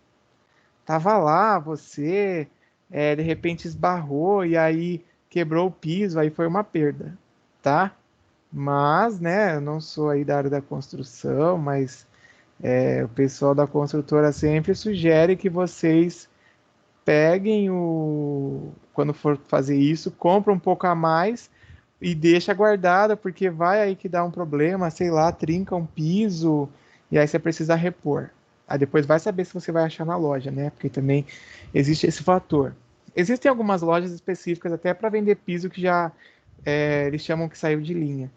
Speaker 1: Tava lá, você de repente esbarrou e aí quebrou o piso, aí foi uma perda, tá? Mas, né, eu não sou aí da área da construção, mas o pessoal da construtora sempre sugere que vocês peguem quando for fazer isso, compra um pouco a mais e deixa guardada, porque vai aí que dá um problema, sei lá, trinca um piso e aí você precisa repor. Aí depois vai saber se você vai achar na loja, né? Porque também existe esse fator. Existem algumas lojas específicas até para vender piso que já eles chamam que saiu de linha.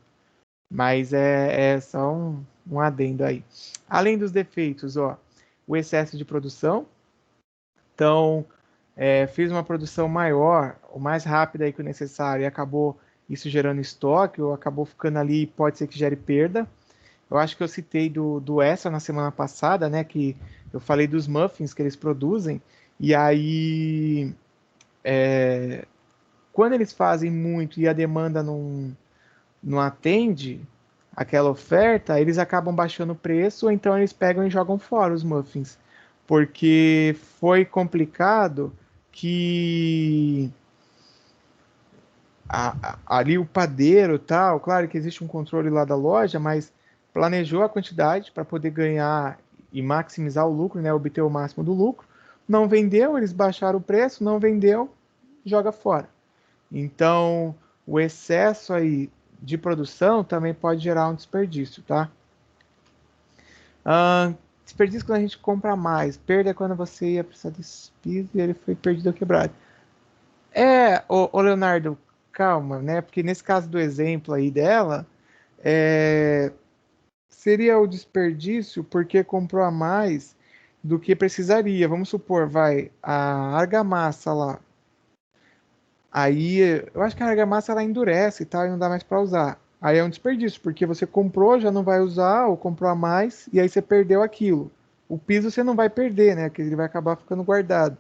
Speaker 1: Mas é só um adendo aí. Além dos defeitos, ó, o excesso de produção. Então, fiz uma produção maior, ou mais rápida aí que o necessário, e acabou isso gerando estoque, ou acabou ficando ali, pode ser que gere perda. Eu acho que eu citei do Extra na semana passada, né? Que eu falei dos muffins que eles produzem. E aí, quando eles fazem muito e a demanda não atende aquela oferta, eles acabam baixando o preço, ou então eles pegam e jogam fora os muffins. Porque foi complicado que ali o padeiro tal, claro que existe um controle lá da loja, mas planejou a quantidade para poder ganhar e maximizar o lucro, né, obter o máximo do lucro. Não vendeu, eles baixaram o preço, não vendeu, joga fora. Então, o excesso aí de produção também pode gerar um desperdício, tá? Desperdício quando a gente compra mais. Perda é quando você ia precisar desse piso e ele foi perdido ou quebrado. Ô Leonardo, calma, né? Porque nesse caso do exemplo aí dela, seria o desperdício porque comprou a mais do que precisaria. Vamos supor, vai, a argamassa lá. Aí, eu acho que a argamassa ela endurece e tal, e não dá mais para usar. Aí é um desperdício, porque você comprou, já não vai usar, ou comprou a mais, e aí você perdeu aquilo. O piso você não vai perder, né? Que ele vai acabar ficando guardado.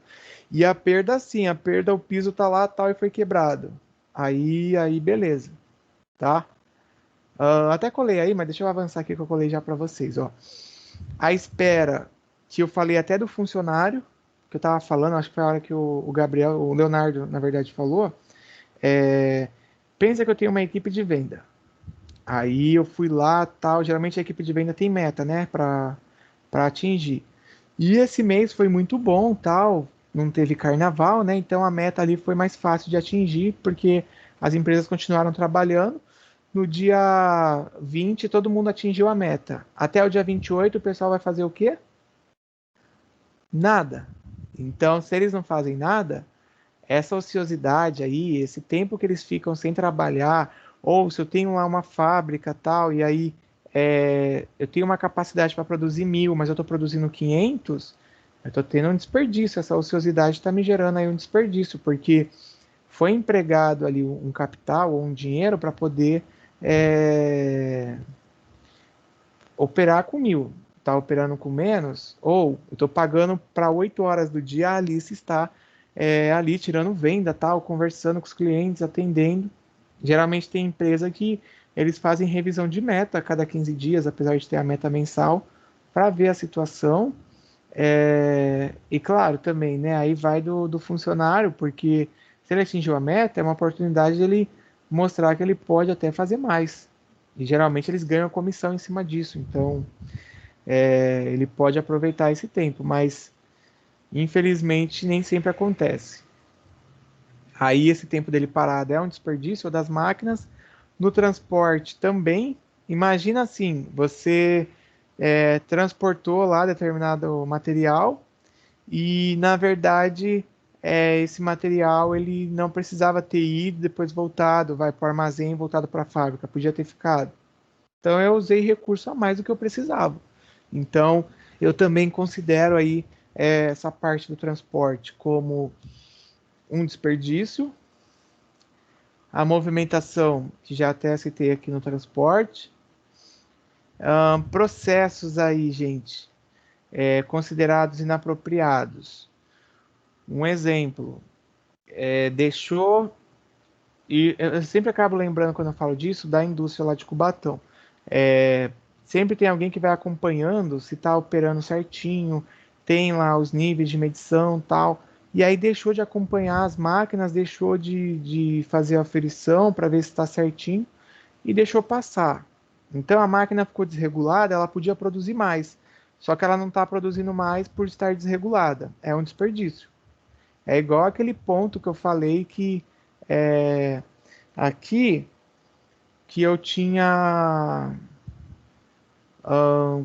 Speaker 1: E a perda, sim, a perda, o piso tá lá, tal, e foi quebrado. Aí beleza, tá? Até colei aí, mas deixa eu avançar aqui que eu colei já para vocês, ó. A espera, que eu falei até do funcionário, que eu tava falando, acho que foi a hora que o Gabriel, o Leonardo, na verdade, falou. Pensa que eu tenho uma equipe de venda. Aí eu fui lá, tal, geralmente a equipe de venda tem meta, né, para atingir. E esse mês foi muito bom, tal, não teve carnaval, né? Então a meta ali foi mais fácil de atingir, porque as empresas continuaram trabalhando. No dia 20, todo mundo atingiu a meta. Até o dia 28, o pessoal vai fazer o quê? Nada. Então, se eles não fazem nada, essa ociosidade aí, esse tempo que eles ficam sem trabalhar, ou se eu tenho lá uma fábrica tal, e aí eu tenho uma capacidade para produzir 1.000, mas eu estou produzindo 500, eu estou tendo um desperdício. Essa ociosidade está me gerando aí um desperdício, porque foi empregado ali um capital ou um dinheiro para poder operar com 1.000. Está operando com menos, ou eu estou pagando para 8 horas do dia, a Alice está ali tirando venda, tal, conversando com os clientes, atendendo. Geralmente tem empresa que eles fazem revisão de meta a cada 15 dias, apesar de ter a meta mensal, para ver a situação. E claro, também, né, aí vai do funcionário, porque se ele atingiu a meta, é uma oportunidade de ele mostrar que ele pode até fazer mais. E geralmente eles ganham comissão em cima disso, então ele pode aproveitar esse tempo, mas infelizmente nem sempre acontece. Aí esse tempo dele parado é um desperdício das máquinas. No transporte também. Imagina assim, você transportou lá determinado material e na verdade esse material ele não precisava ter ido, depois voltado, vai para o armazém, voltado para a fábrica, podia ter ficado. Então eu usei recurso a mais do que eu precisava. Então eu também considero aí essa parte do transporte como um desperdício. A movimentação, que já até citei aqui no transporte. Processos aí, gente, considerados inapropriados. Um exemplo, deixou, e eu sempre acabo lembrando quando eu falo disso, da indústria lá de Cubatão. Sempre tem alguém que vai acompanhando se está operando certinho, tem lá os níveis de medição e tal, e aí deixou de acompanhar as máquinas, deixou de fazer a aferição para ver se está certinho, e deixou passar. Então a máquina ficou desregulada, ela podia produzir mais, só que ela não está produzindo mais por estar desregulada. É um desperdício. É igual aquele ponto que eu falei que aqui que eu tinha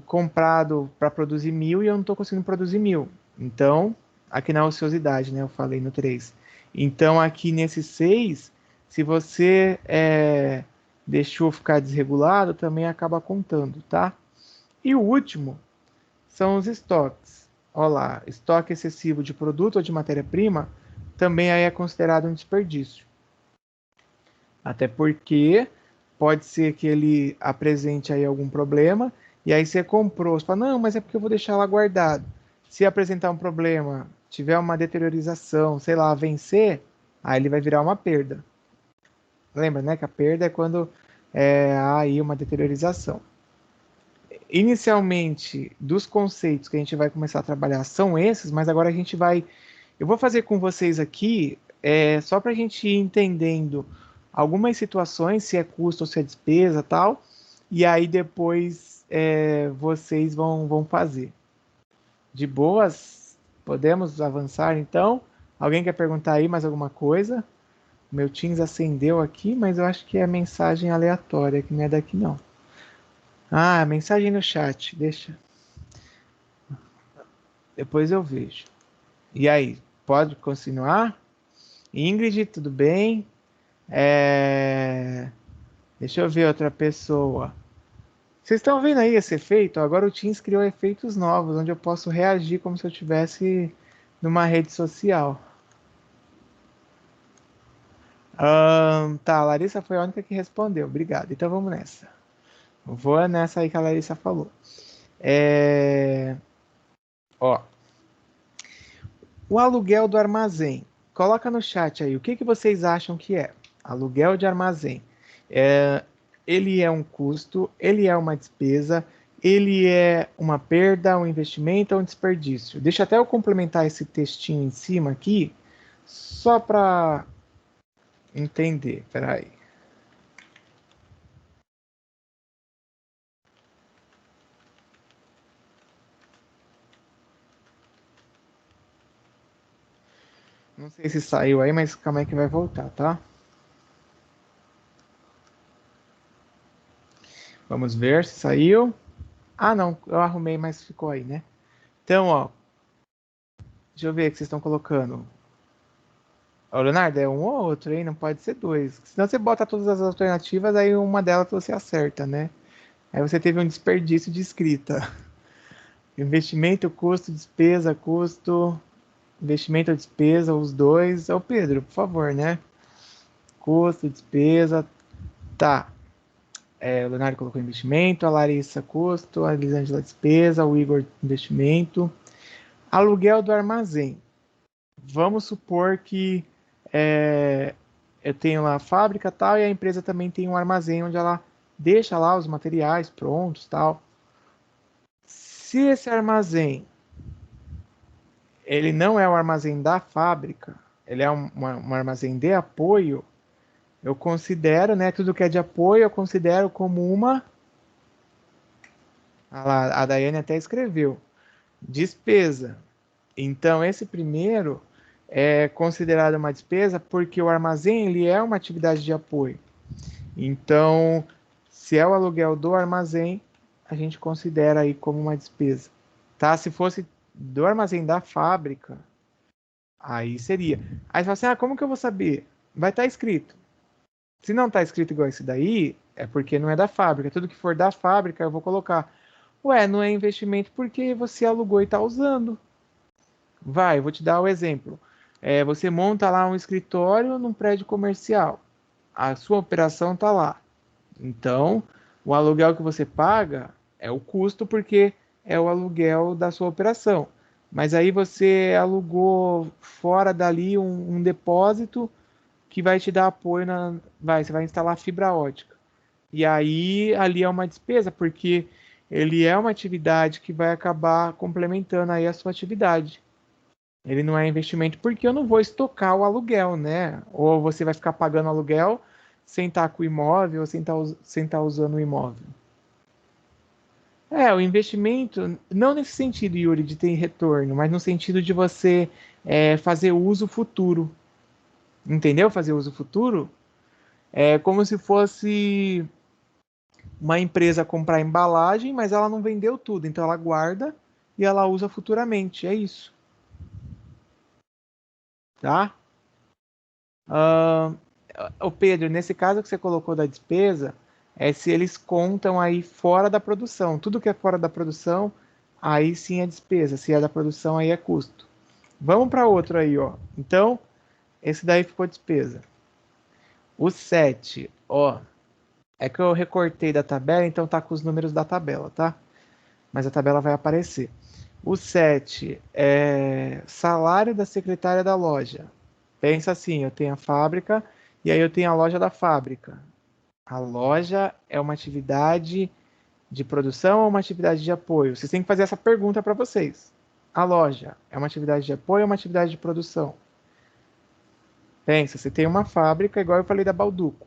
Speaker 1: comprado para produzir 1.000 e eu não estou conseguindo produzir 1.000. Então, aqui na ociosidade, né? Eu falei no 3. Então, aqui nesse 6, se você deixou ficar desregulado, também acaba contando, tá? E o último são os estoques. Olha lá, estoque excessivo de produto ou de matéria-prima também aí é considerado um desperdício. Até porque pode ser que ele apresente aí algum problema, e aí você comprou, você fala, não, mas é porque eu vou deixar lá guardado. Se apresentar um problema, tiver uma deteriorização, sei lá, vencer, aí ele vai virar uma perda. Lembra, né, que a perda é quando há aí uma deteriorização. Inicialmente, dos conceitos que a gente vai começar a trabalhar são esses, mas agora a gente vai... Eu vou fazer com vocês aqui, só para a gente ir entendendo algumas situações, se é custo ou se é despesa e tal, e aí depois vocês vão fazer. De boas, podemos avançar então? Alguém quer perguntar aí mais alguma coisa? Meu Teams acendeu aqui, mas eu acho que é mensagem aleatória, que não é daqui não. Ah, mensagem no chat, deixa. Depois eu vejo. E aí, pode continuar? Ingrid, tudo bem? Deixa eu ver outra pessoa. Vocês estão vendo aí esse efeito? Agora o Teams criou efeitos novos, onde eu posso reagir como se eu estivesse numa rede social. Tá, a Larissa foi a única que respondeu. Obrigado. Então vamos nessa. Vou nessa aí que a Larissa falou. Ó. O aluguel do armazém. Coloca no chat aí. O que vocês acham que é? Aluguel de armazém. Ele é um custo, ele é uma despesa, ele é uma perda, um investimento ou um desperdício. Deixa até eu complementar esse textinho em cima aqui, só para entender. Espera aí. Não sei se saiu aí, mas calma aí que vai voltar, tá? Vamos ver se saiu. Ah, não, eu arrumei, mas ficou aí, né? Então, ó. Deixa eu ver o que vocês estão colocando. Ô, Leonardo, é um ou outro, hein? Não pode ser dois. Senão você bota todas as alternativas, aí uma delas você acerta, né? Aí você teve um desperdício de escrita. Investimento, custo, despesa, custo... Investimento ou despesa, os dois. Ô, Pedro, por favor, né? Custo, despesa. Tá. O Leonardo colocou investimento, a Larissa custo, a Elisângela despesa, o Igor investimento. Aluguel do armazém. Vamos supor que eu tenho lá a fábrica tal, e a empresa também tem um armazém onde ela deixa lá os materiais prontos tal. Se esse armazém ele não é o armazém da fábrica, ele é um armazém de apoio, eu considero, né, tudo que é de apoio, eu considero como uma... A Daiane até escreveu. Despesa. Então, esse primeiro é considerado uma despesa porque o armazém ele é uma atividade de apoio. Então, se é o aluguel do armazém, a gente considera aí como uma despesa. Tá? Se fosse do armazém da fábrica, aí seria. Aí você fala assim, como que eu vou saber? Vai estar escrito. Se não está escrito igual esse daí, é porque não é da fábrica. Tudo que for da fábrica, eu vou colocar. Ué, não é investimento porque você alugou e está usando. Eu vou te dar o exemplo. Você monta lá um escritório num prédio comercial. A sua operação está lá. Então, o aluguel que você paga é o custo porque é o aluguel da sua operação. Mas aí você alugou fora dali um depósito que vai te dar apoio você vai instalar fibra ótica. E aí ali é uma despesa, porque ele é uma atividade que vai acabar complementando aí a sua atividade. Ele não é investimento porque eu não vou estocar o aluguel, né? Ou você vai ficar pagando aluguel sem estar com o imóvel ou sem estar usando o imóvel. O investimento, não nesse sentido, Yuri, de ter retorno, mas no sentido de você fazer uso futuro. Entendeu? Fazer uso futuro é como se fosse uma empresa comprar embalagem, mas ela não vendeu tudo, então ela guarda e ela usa futuramente. É isso. Tá? O Pedro, nesse caso que você colocou da despesa, se eles contam aí fora da produção. Tudo que é fora da produção, aí sim é despesa. Se é da produção, aí é custo. Vamos para outro aí, ó. Então, esse daí ficou despesa. O 7, ó. É que eu recortei da tabela, então tá com os números da tabela, tá? Mas a tabela vai aparecer. O 7 é salário da secretária da loja. Pensa assim, eu tenho a fábrica e aí eu tenho a loja da fábrica. A loja é uma atividade de produção ou uma atividade de apoio? Vocês têm que fazer essa pergunta para vocês. A loja é uma atividade de apoio ou uma atividade de produção? Pensa, você tem uma fábrica, igual eu falei da Balduco.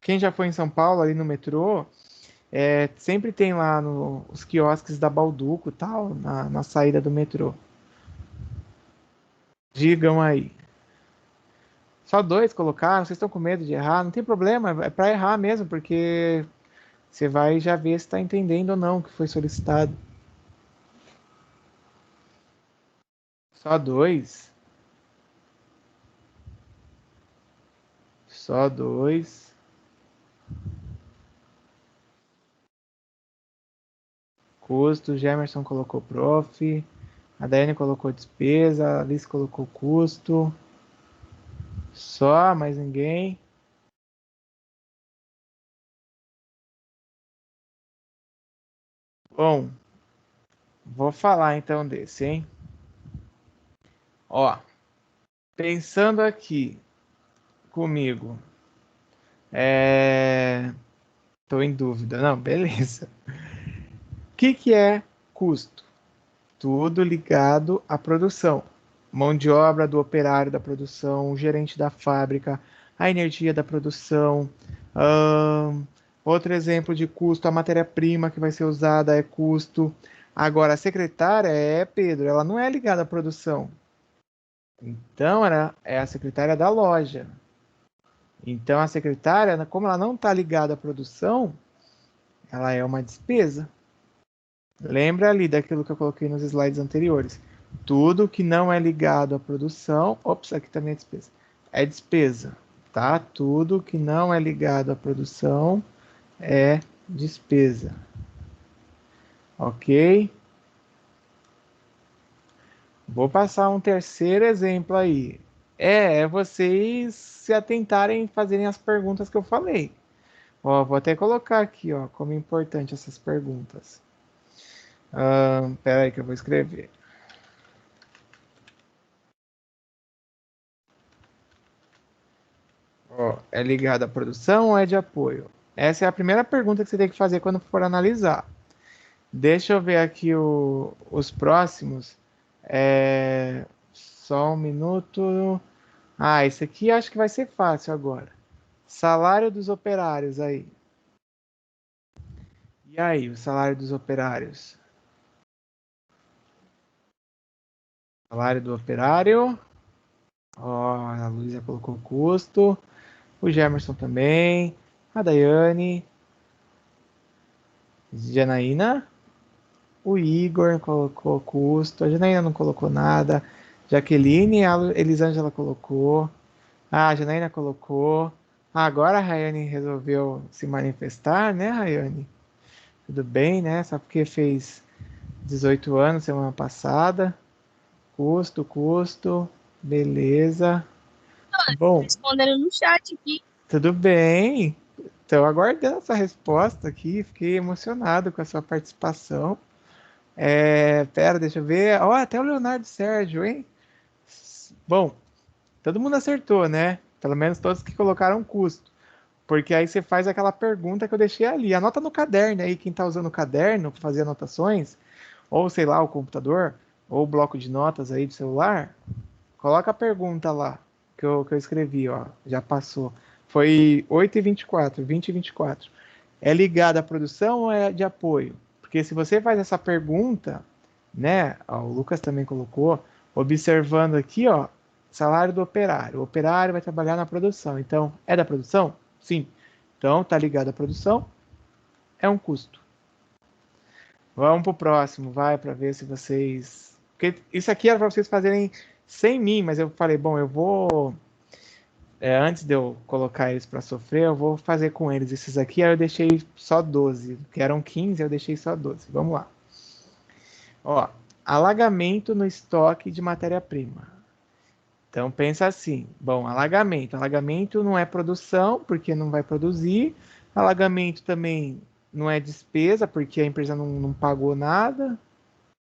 Speaker 1: Quem já foi em São Paulo, ali no metrô, sempre tem lá os quiosques da Balduco e tal, na saída do metrô. Digam aí. Só 2 colocaram, vocês estão com medo de errar? Não tem problema, é para errar mesmo, porque você vai já ver se está entendendo ou não o que foi solicitado. Só 2. Só 2. Custo, Gemerson colocou prof. A Daiane colocou despesa. A Alice colocou custo. Só, mais ninguém. Bom, vou falar então desse, hein? Ó, pensando aqui comigo, tô em dúvida. Não, beleza. O que é custo? Tudo ligado à produção. Mão de obra do operário da produção, o gerente da fábrica, a energia da produção. Outro exemplo de custo, a matéria-prima que vai ser usada é custo. Agora, a secretária Pedro, ela não é ligada à produção. Então, ela é a secretária da loja. Então, a secretária, como ela não está ligada à produção, ela é uma despesa. Lembra ali daquilo que eu coloquei nos slides anteriores. Tudo que não é ligado à produção... Ops, aqui também é despesa. É despesa, tá? Tudo que não é ligado à produção é despesa. Ok? Vou passar um terceiro exemplo aí. É vocês se atentarem e fazerem as perguntas que eu falei. Ó, vou até colocar aqui, ó, como é importante essas perguntas. Espera aí que eu vou escrever. Ó, é ligado à produção ou é de apoio? Essa é a primeira pergunta que você tem que fazer quando for analisar. Deixa eu ver aqui os próximos. Só um minuto. Esse aqui acho que vai ser fácil agora. Salário dos operários aí. E aí, o salário dos operários? Salário do operário. Ó, a Luísa colocou custo. O Gemerson também. A Daiane. Janaína. O Igor colocou custo. A Janaína não colocou nada. Jaqueline, a Elisângela colocou. A Janaína colocou. Agora a Rayane resolveu se manifestar, né, Rayane? Tudo bem, né? Só porque fez 18 anos semana passada. Custo. Beleza. Bom,
Speaker 8: respondendo no chat aqui.
Speaker 1: Tudo bem. Estou aguardando essa resposta aqui. Fiquei emocionado com a sua participação. Pera, deixa eu ver. Ó, até o Leonardo Sérgio, hein? Bom, todo mundo acertou, né? Pelo menos todos que colocaram custo. Porque aí você faz aquela pergunta que eu deixei ali. Anota no caderno aí, quem está usando o caderno para fazer anotações, ou sei lá, o computador, ou o bloco de notas aí do celular, coloca a pergunta lá que eu escrevi, ó. Já passou. Foi 8h24, 20h24. É ligado à produção ou é de apoio? Porque se você faz essa pergunta, né? Ó, o Lucas também colocou, observando aqui, ó, salário do operário. O operário vai trabalhar na produção. Então, é da produção? Sim. Então, tá ligado à produção, é um custo. Vamos pro próximo, vai, para ver se vocês... Porque isso aqui era para vocês fazerem sem mim, mas eu falei, bom, eu vou... antes de eu colocar eles para sofrer, eu vou fazer com eles. Esses aqui eu deixei só 12, que eram 15, eu deixei só 12. Vamos lá. Ó, alagamento no estoque de matéria-prima. Então, pensa assim, bom, alagamento não é produção, porque não vai produzir, Alagamento também não é despesa, porque a empresa não pagou nada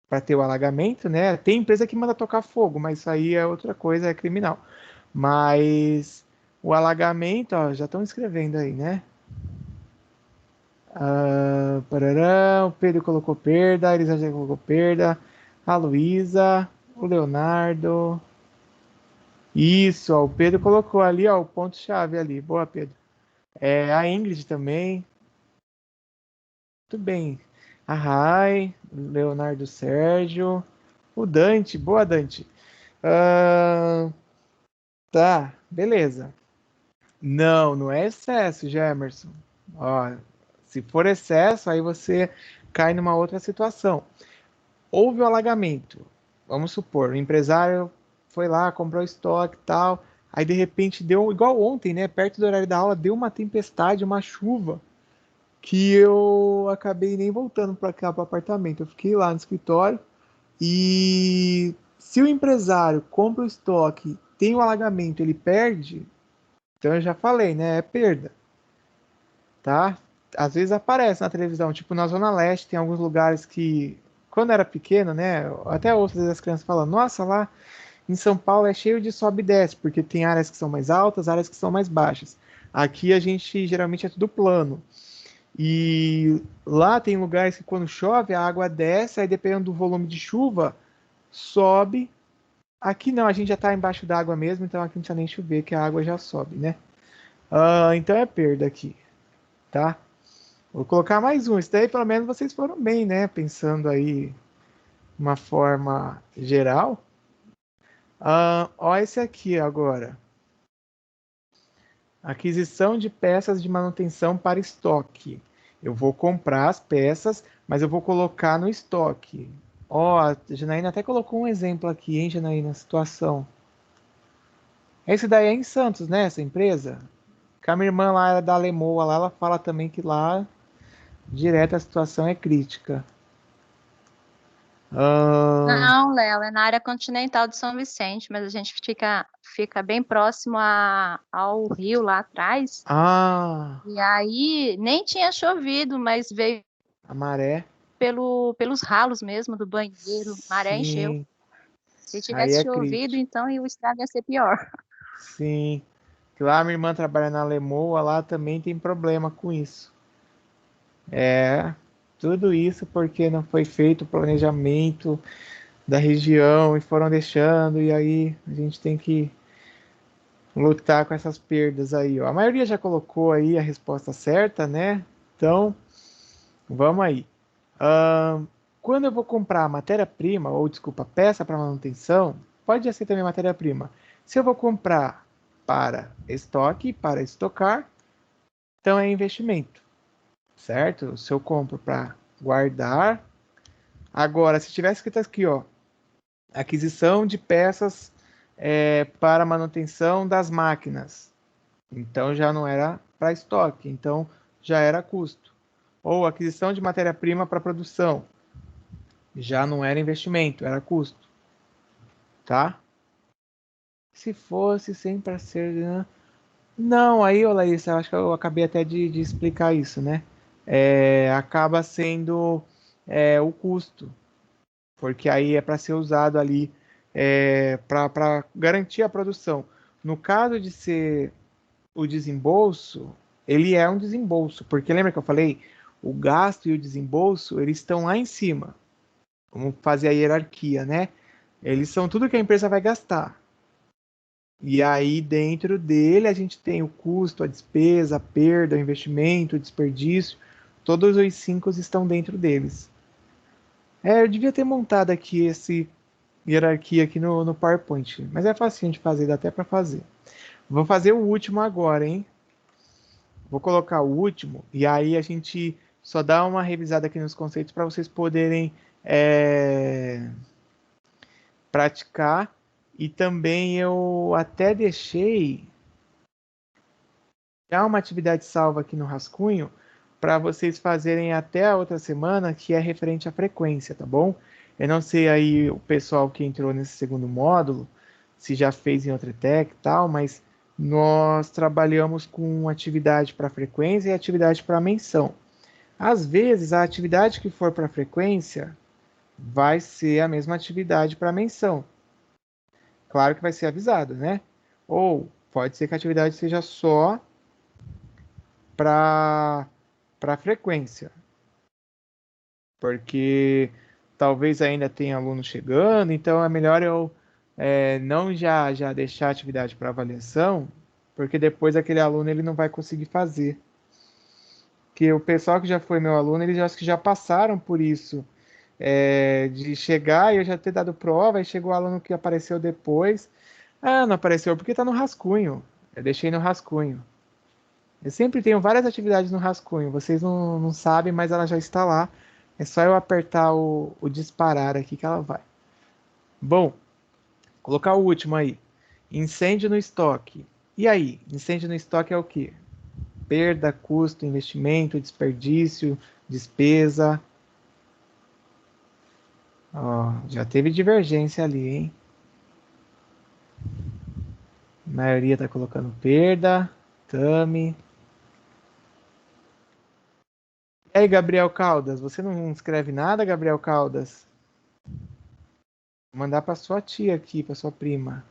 Speaker 1: para ter o alagamento, né? Tem empresa que manda tocar fogo, mas isso aí é outra coisa, é criminal. Mas o alagamento, ó, já estão escrevendo aí, né? Parará, o Pedro colocou perda, a Elisângela colocou perda, a Luísa, o Leonardo. Isso, ó, o Pedro colocou ali, ó, o ponto-chave ali. Boa, Pedro. A Ingrid também. Muito bem. A Rai, Leonardo Sérgio, o Dante. Boa, Dante. Tá, beleza. Não é excesso, Gemerson. Ó, se for excesso, aí você cai numa outra situação. Houve o alagamento. Vamos supor, o empresário foi lá, comprou estoque e tal. Aí de repente deu, igual ontem, né? Perto do horário da aula, deu uma tempestade, uma chuva, que eu acabei nem voltando para cá, para o apartamento. Eu fiquei lá no escritório. E se o empresário compra o estoque, tem o alagamento, ele perde. Então eu já falei, né? É perda. Tá? Às vezes aparece na televisão, tipo na Zona Leste, tem alguns lugares que, quando era pequeno, né? Até ouço às vezes as crianças falando, nossa, lá em São Paulo é cheio de sobe e desce, porque tem áreas que são mais altas, áreas que são mais baixas. Aqui a gente geralmente é tudo plano. E lá tem lugares que quando chove a água desce, aí dependendo do volume de chuva, sobe. Aqui não, a gente já está embaixo da água mesmo, então aqui não precisa nem chover, que a água já sobe, né? Então é perda aqui, tá? Vou colocar mais um. Isso daí pelo menos vocês foram bem, né? Pensando aí uma forma geral. Ó esse aqui agora. Aquisição de peças de manutenção para estoque. Eu vou comprar as peças, mas eu vou colocar no estoque. Ó, a Janaína até colocou um exemplo aqui, hein, Janaína, situação. Esse daí é em Santos, né, essa empresa? Que a minha irmã lá era da Alemoa, lá ela fala também que lá direto a situação é crítica.
Speaker 3: Não, Léo, é na área continental de São Vicente, mas a gente fica bem próximo ao rio lá atrás. E aí nem tinha chovido, mas veio
Speaker 1: a maré
Speaker 3: pelos ralos mesmo do banheiro, maré encheu. Se tivesse chovido, então o estrago ia ser pior.
Speaker 1: Sim. Lá minha irmã trabalha na Alemoa, lá também tem problema com isso. Tudo isso porque não foi feito o planejamento da região e foram deixando, e aí a gente tem que lutar com essas perdas aí, ó. A maioria já colocou aí a resposta certa, né? Então, vamos aí. Quando eu vou comprar matéria-prima, ou desculpa, peça para manutenção, pode ser também matéria-prima. Se eu vou comprar para estoque, para estocar, então é investimento, certo? Se eu compro para guardar. Agora, se tivesse escrito aqui, ó, aquisição de peças para manutenção das máquinas, então já não era para estoque, então já era custo. Ou aquisição de matéria-prima para produção, já não era investimento, era custo. Tá? Se fosse sem parceiro... Não, aí, ô Larissa, eu acho que eu acabei até de explicar isso, né? Acaba sendo o custo, porque aí é para ser usado ali para garantir a produção. No caso de ser o desembolso, ele é um desembolso, porque lembra que eu falei? O gasto e o desembolso, eles estão lá em cima. Vamos fazer a hierarquia, né? Eles são tudo que a empresa vai gastar. E aí, dentro dele, a gente tem o custo, a despesa, a perda, o investimento, o desperdício. Todos os 5 estão dentro deles. Eu devia ter montado aqui essa hierarquia aqui no PowerPoint. Mas é facinho de fazer, dá até para fazer. Vou fazer o último agora, hein? Vou colocar o último e aí a gente só dá uma revisada aqui nos conceitos para vocês poderem praticar. E também eu até deixei já uma atividade salva aqui no rascunho para vocês fazerem até a outra semana, que é referente à frequência, tá bom? Eu não sei aí o pessoal que entrou nesse segundo módulo, se já fez em outra ETEC e tal, mas nós trabalhamos com atividade para frequência e atividade para menção. Às vezes, a atividade que for para frequência vai ser a mesma atividade para menção. Claro que vai ser avisado, né? Ou pode ser que a atividade seja só para frequência. Porque talvez ainda tenha aluno chegando, então é melhor eu não já deixar a atividade para avaliação, porque depois aquele aluno ele não vai conseguir fazer. Que o pessoal que já foi meu aluno, eles acho que já passaram por isso, de chegar e eu já ter dado prova, e chegou o aluno que apareceu depois. Ah, não apareceu porque está no rascunho. Eu deixei no rascunho. Eu sempre tenho várias atividades no rascunho, vocês não sabem, mas ela já está lá. É só eu apertar o disparar aqui que ela vai. Bom, colocar o último aí. Incêndio no estoque. E aí? Incêndio no estoque é o quê? Perda, custo, investimento, desperdício, despesa. Ó, já teve divergência ali, hein? A maioria está colocando perda. Tami. E aí, Gabriel Caldas? Você não escreve nada, Gabriel Caldas? Vou mandar para sua tia aqui, para sua prima.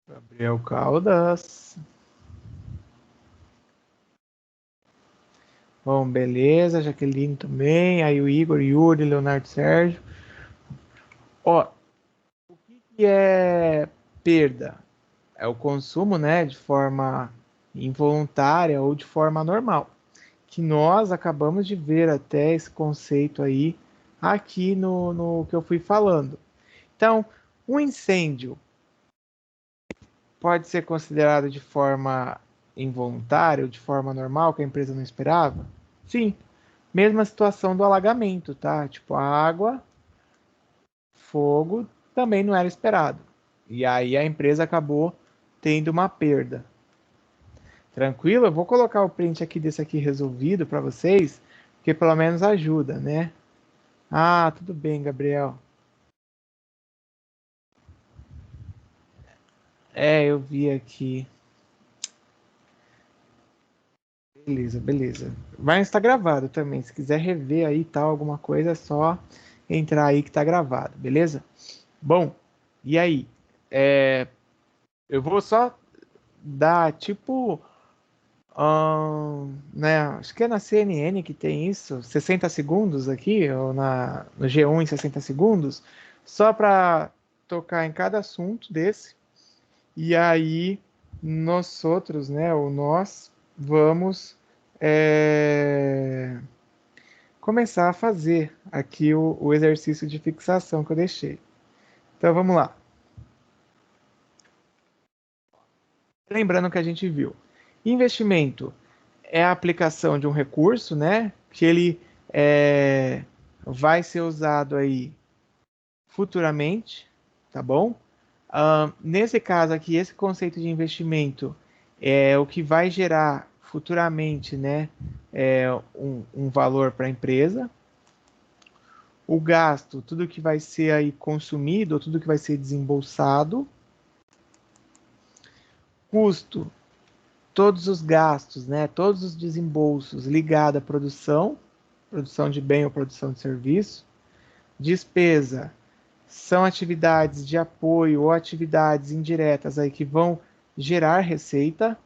Speaker 1: Gabriel Caldas. Bom, beleza. Jaqueline também. Aí o Igor, Yuri, Leonardo Sérgio. Ó, o que é perda? É o consumo, né, de forma involuntária ou de forma normal. Que nós acabamos de ver até esse conceito aí aqui no que eu fui falando. Então, um incêndio pode ser considerado de forma involuntária ou de forma normal, que a empresa não esperava? Sim. Mesma situação do alagamento, tá? Tipo, a água, fogo, também não era esperado. E aí a empresa acabou tendo uma perda. Tranquilo? Eu vou colocar o print aqui desse aqui resolvido para vocês, porque pelo menos ajuda, né? Ah, tudo bem, Gabriel. Eu vi aqui. Beleza, beleza. Vai estar gravado também. Se quiser rever aí tal, alguma coisa, é só entrar aí que tá gravado, beleza? Bom, e aí? Eu vou só dar tipo. Né, acho que é na CNN que tem isso, 60 segundos aqui, ou no G1 em 60 segundos, só para tocar em cada assunto desse. E aí, nós outros, né, ou nós, vamos começar a fazer aqui o exercício de fixação que eu deixei. Então, vamos lá. Lembrando que a gente viu. Investimento é a aplicação de um recurso, né, que ele vai ser usado aí futuramente, tá bom? Nesse caso aqui, esse conceito de investimento é o que vai gerar futuramente, né, um valor para a empresa. O gasto, tudo que vai ser aí consumido, tudo que vai ser desembolsado. Custo, todos os gastos, né, todos os desembolsos ligados à produção de bem ou produção de serviço. Despesa, são atividades de apoio ou atividades indiretas aí que vão gerar receita,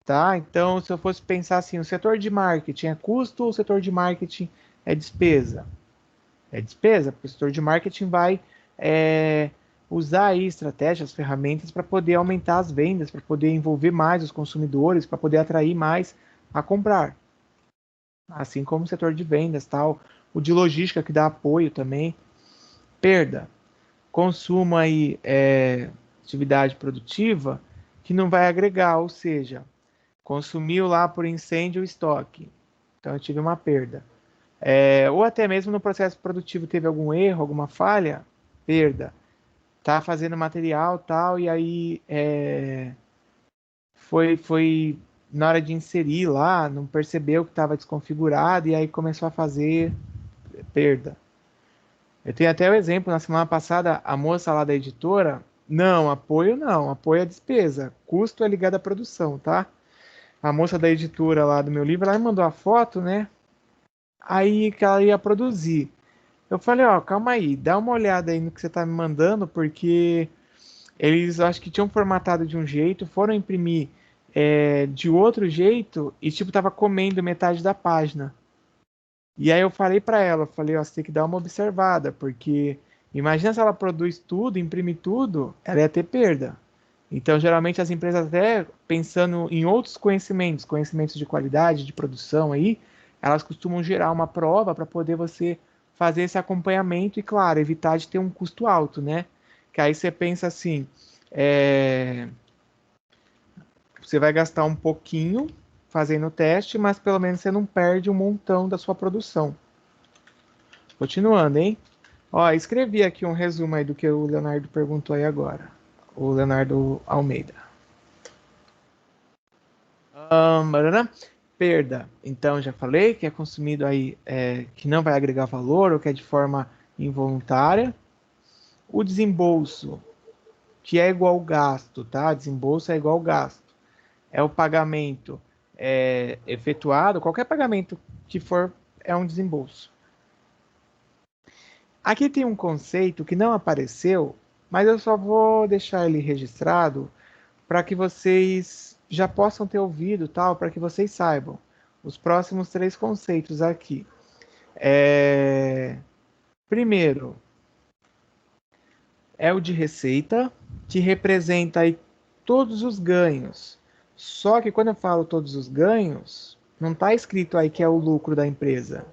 Speaker 1: tá? Então, se eu fosse pensar assim, o setor de marketing é custo ou o setor de marketing é despesa? É despesa, porque o setor de marketing vai usar aí estratégias, ferramentas para poder aumentar as vendas, para poder envolver mais os consumidores, para poder atrair mais a comprar. Assim como o setor de vendas, tal, o de logística que dá apoio também. Perda, consumo aí, atividade produtiva que não vai agregar, ou seja, consumiu lá por incêndio o estoque, então eu tive uma perda. Ou até mesmo no processo produtivo teve algum erro, alguma falha, perda. Tá fazendo material tal, e aí foi na hora de inserir lá, não percebeu que estava desconfigurado, e aí começou a fazer perda. Eu tenho até o exemplo, na semana passada, a moça lá da editora, não, apoio é despesa, custo é ligado à produção, tá? A moça da editora lá do meu livro, ela me mandou a foto, né? Aí que ela ia produzir. Eu falei, ó, calma aí, dá uma olhada aí no que você tá me mandando, porque eles acho que tinham formatado de um jeito, foram imprimir de outro jeito e tipo tava comendo metade da página. E aí eu falei para ela, falei, ó, você tem que dar uma observada, porque imagina se ela produz tudo, imprime tudo, ela ia ter perda. Então, geralmente as empresas até pensando em outros conhecimentos, conhecimentos de qualidade, de produção aí, elas costumam gerar uma prova para poder você fazer esse acompanhamento e, claro, evitar de ter um custo alto, né? Que aí você pensa assim, você vai gastar um pouquinho fazendo o teste, mas pelo menos você não perde um montão da sua produção. Continuando, hein? Ó, escrevi aqui um resumo aí do que o Leonardo perguntou aí agora. O Leonardo Almeida. Perda. Então, já falei que é consumido aí, que não vai agregar valor ou que é de forma involuntária. O desembolso, que é igual ao gasto, tá? Desembolso é igual ao gasto. É o pagamento efetuado, qualquer pagamento que for, é um desembolso. Aqui tem um conceito que não apareceu, mas eu só vou deixar ele registrado para que vocês já possam ter ouvido, tal, para que vocês saibam os próximos 3 conceitos aqui. Primeiro, é o de receita, que representa aí todos os ganhos. Só que quando eu falo todos os ganhos, não está escrito aí que é o lucro da empresa.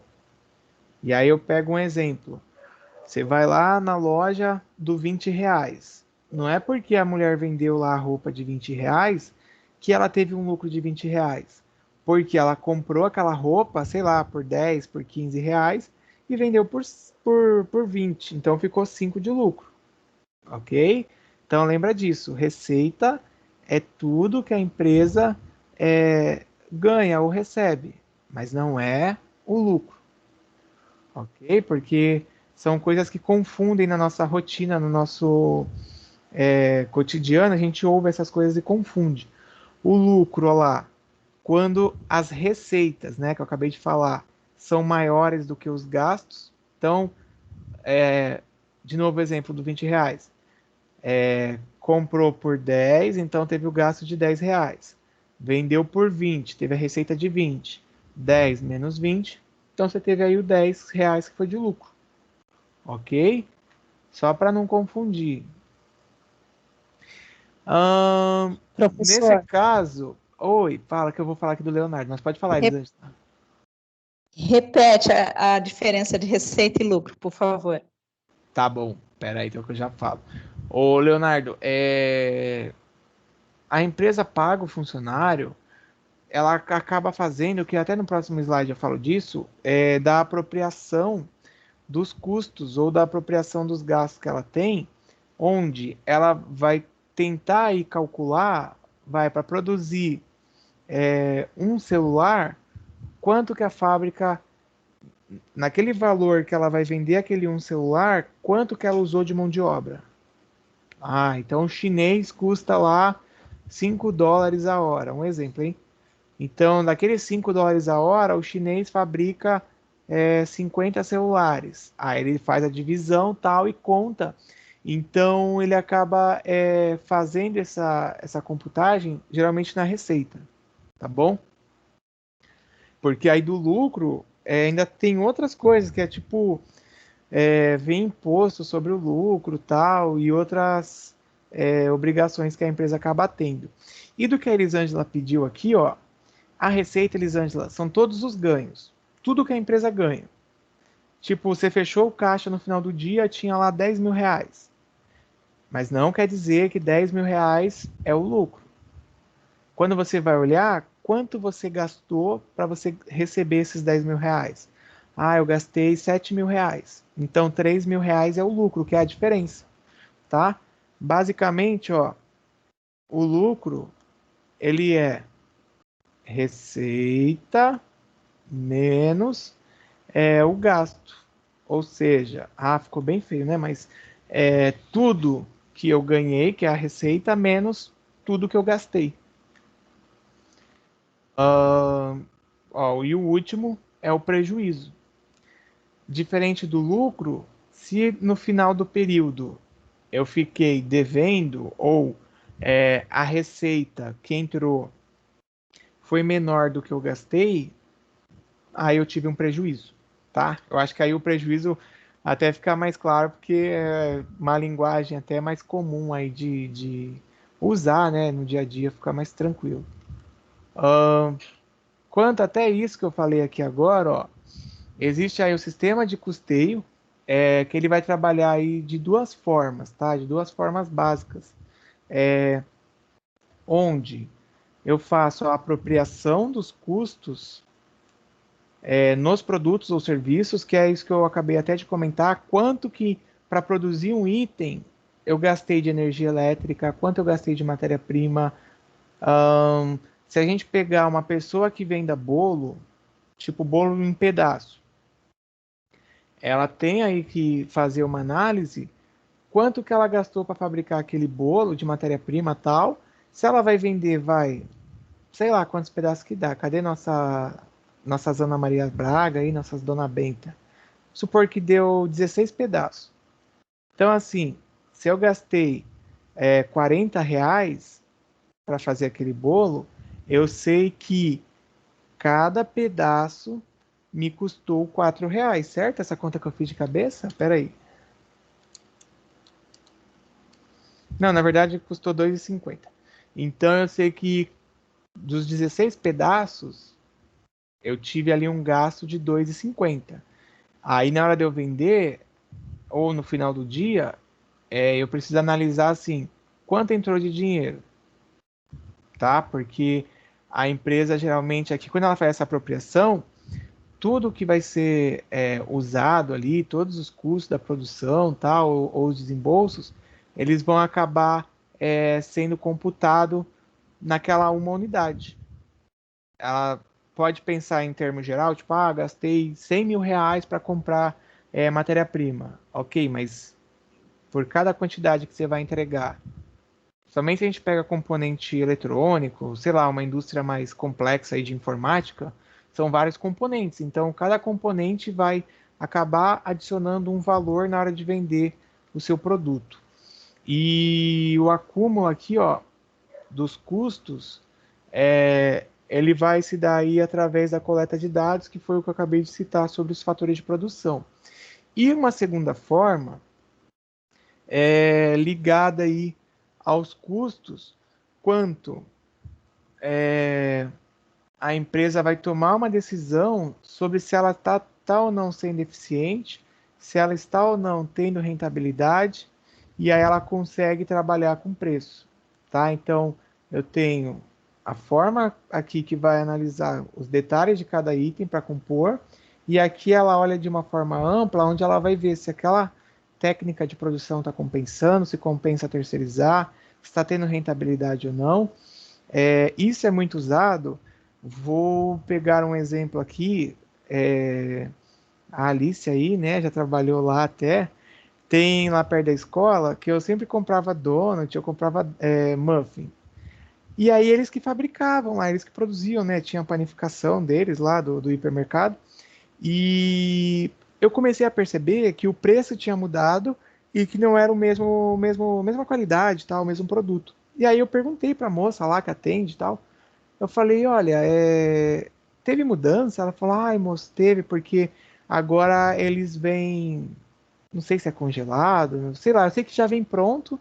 Speaker 1: E aí eu pego um exemplo. Você vai lá na loja do R$ 20. Não é porque a mulher vendeu lá a roupa de R$ 20 que ela teve um lucro de R$ 20. Porque ela comprou aquela roupa, sei lá, por 10, por R$ 15 e vendeu por 20. Então ficou 5 de lucro. Ok? Então lembra disso. Receita é tudo que a empresa ganha ou recebe, mas não é o lucro. Ok? Porque são coisas que confundem na nossa rotina, no nosso cotidiano, a gente ouve essas coisas e confunde. O lucro, olha lá, quando as receitas, né, que eu acabei de falar, são maiores do que os gastos, então, de novo, exemplo do R$ 20. Comprou por 10, então teve o gasto de R$ 10. Vendeu por 20, teve a receita de 20. 10 menos 20, então você teve aí o R$ 10 que foi de lucro. Ok? Só para não confundir. Nesse caso... Oi, fala que eu vou falar aqui do Leonardo, mas pode falar, Elisângela.
Speaker 4: Repete a diferença de receita e lucro, por favor.
Speaker 1: Tá bom, peraí, então que eu já falo. Ô, Leonardo, a empresa paga o funcionário, ela acaba fazendo, que até no próximo slide eu falo disso, da apropriação dos custos ou da apropriação dos gastos que ela tem, onde ela vai tentar aí calcular, vai para produzir um celular, quanto que a fábrica, naquele valor que ela vai vender aquele um celular, quanto que ela usou de mão de obra. Então o chinês custa lá $5 a hora, um exemplo, hein? Então, daqueles $5 a hora, o chinês fabrica 50 celulares. Aí ele faz a divisão tal e conta. Então, ele acaba fazendo essa computagem, geralmente na receita. Tá bom? Porque aí do lucro, ainda tem outras coisas, que é tipo, vem imposto sobre o lucro tal, e outras obrigações que a empresa acaba tendo. E do que a Elisângela pediu aqui, ó, a receita, Elisângela, são todos os ganhos. Tudo que a empresa ganha. Tipo, você fechou o caixa no final do dia, tinha lá R$ 10.000. Mas não quer dizer que R$ 10.000 é o lucro. Quando você vai olhar, quanto você gastou para você receber esses R$ 10.000? Eu gastei R$ 7.000. Então, R$ 3.000 é o lucro, que é a diferença. Tá? Basicamente, ó, o lucro, ele é receita menos o gasto, Ou seja, ficou bem feio, né? Mas tudo que eu ganhei, que é a receita, menos tudo que eu gastei. E o último é o prejuízo. Diferente do lucro, se no final do período eu fiquei devendo ou a receita que entrou foi menor do que eu gastei, aí eu tive um prejuízo, tá? Eu acho que aí o prejuízo até fica mais claro, porque é uma linguagem até mais comum aí de usar, né, no dia a dia, fica mais tranquilo. Quanto até isso que eu falei aqui agora, ó, existe aí o sistema de custeio, que ele vai trabalhar aí de duas formas, tá? De duas formas básicas. Onde eu faço a apropriação dos custos nos produtos ou serviços, que é isso que eu acabei até de comentar, quanto que para produzir um item eu gastei de energia elétrica, quanto eu gastei de matéria-prima. Se a gente pegar uma pessoa que venda bolo, tipo bolo em pedaço, ela tem aí que fazer uma análise quanto que ela gastou para fabricar aquele bolo de matéria-prima tal. Se ela vai vender, sei lá quantos pedaços que dá. Cadê nossa Ana Maria Braga aí, nossas Dona Benta? Supor que deu 16 pedaços. Então, assim, se eu gastei R$40 para fazer aquele bolo, eu sei que cada pedaço me custou R$4, certo? Essa conta que eu fiz de cabeça? Pera aí. Não, na verdade custou R$2,50. Então eu sei que dos 16 pedaços, eu tive ali um gasto de R$2,50. Aí na hora de eu vender, ou no final do dia, eu preciso analisar assim, quanto entrou de dinheiro, tá? Porque a empresa geralmente aqui, quando ela faz essa apropriação, tudo que vai ser usado ali, todos os custos da produção, tal, ou os desembolsos, eles vão acabar sendo computado naquela uma unidade. Ela pode pensar em termos geral, tipo, gastei R$100.000 para comprar matéria-prima. Ok, mas por cada quantidade que você vai entregar, somente se a gente pega componente eletrônico, sei lá, uma indústria mais complexa aí de informática, são vários componentes. Então, cada componente vai acabar adicionando um valor na hora de vender o seu produto. E o acúmulo aqui, ó, dos custos, ele vai se dar aí através da coleta de dados, que foi o que eu acabei de citar sobre os fatores de produção. E uma segunda forma ligada aí aos custos, quanto a empresa vai tomar uma decisão sobre se ela está ou não sendo eficiente, se ela está ou não tendo rentabilidade, e aí ela consegue trabalhar com preço, tá? Então, eu tenho a forma aqui que vai analisar os detalhes de cada item para compor, e aqui ela olha de uma forma ampla, onde ela vai ver se aquela técnica de produção está compensando, se compensa terceirizar, se está tendo rentabilidade ou não. Isso é muito usado. Vou pegar um exemplo aqui. A Alice aí, né, já trabalhou lá até. Tem lá perto da escola que eu sempre comprava donut, eu comprava muffin. E aí eles que fabricavam lá, eles que produziam, né? Tinha a panificação deles lá do hipermercado. E eu comecei a perceber que o preço tinha mudado e que não era mesma qualidade, tal, o mesmo produto. E aí eu perguntei para a moça lá que atende e tal. Eu falei, olha, teve mudança? Ela falou, ai, moço, teve, porque agora eles vêm, não sei se é congelado, sei lá, eu sei que já vem pronto,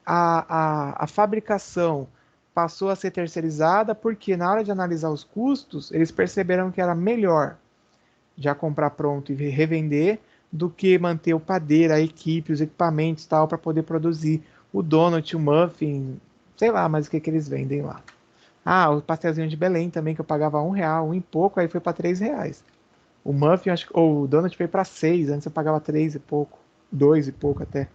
Speaker 1: a fabricação passou a ser terceirizada, porque na hora de analisar os custos, eles perceberam que era melhor já comprar pronto e revender, do que manter o padeiro, a equipe, os equipamentos tal, para poder produzir o donut, o muffin, sei lá, mas o que eles vendem lá. O pastelzinho de Belém também, que eu pagava R$1, um e pouco, aí foi para R$3. O muffin, ou o donut veio para 6, antes eu pagava 3 e pouco, 2 e pouco até.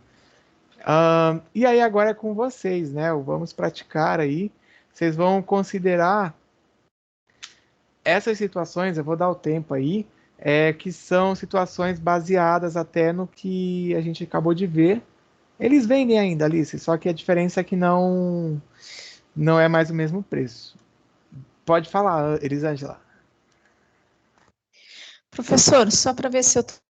Speaker 1: E aí agora é com vocês, né? Vamos praticar aí. Vocês vão considerar essas situações, eu vou dar o tempo aí. que são situações baseadas até no que a gente acabou de ver. Eles vendem ainda, Alice, só que a diferença é que não é mais o mesmo preço. Pode falar, Elisângela.
Speaker 4: Professor, só para ver se eu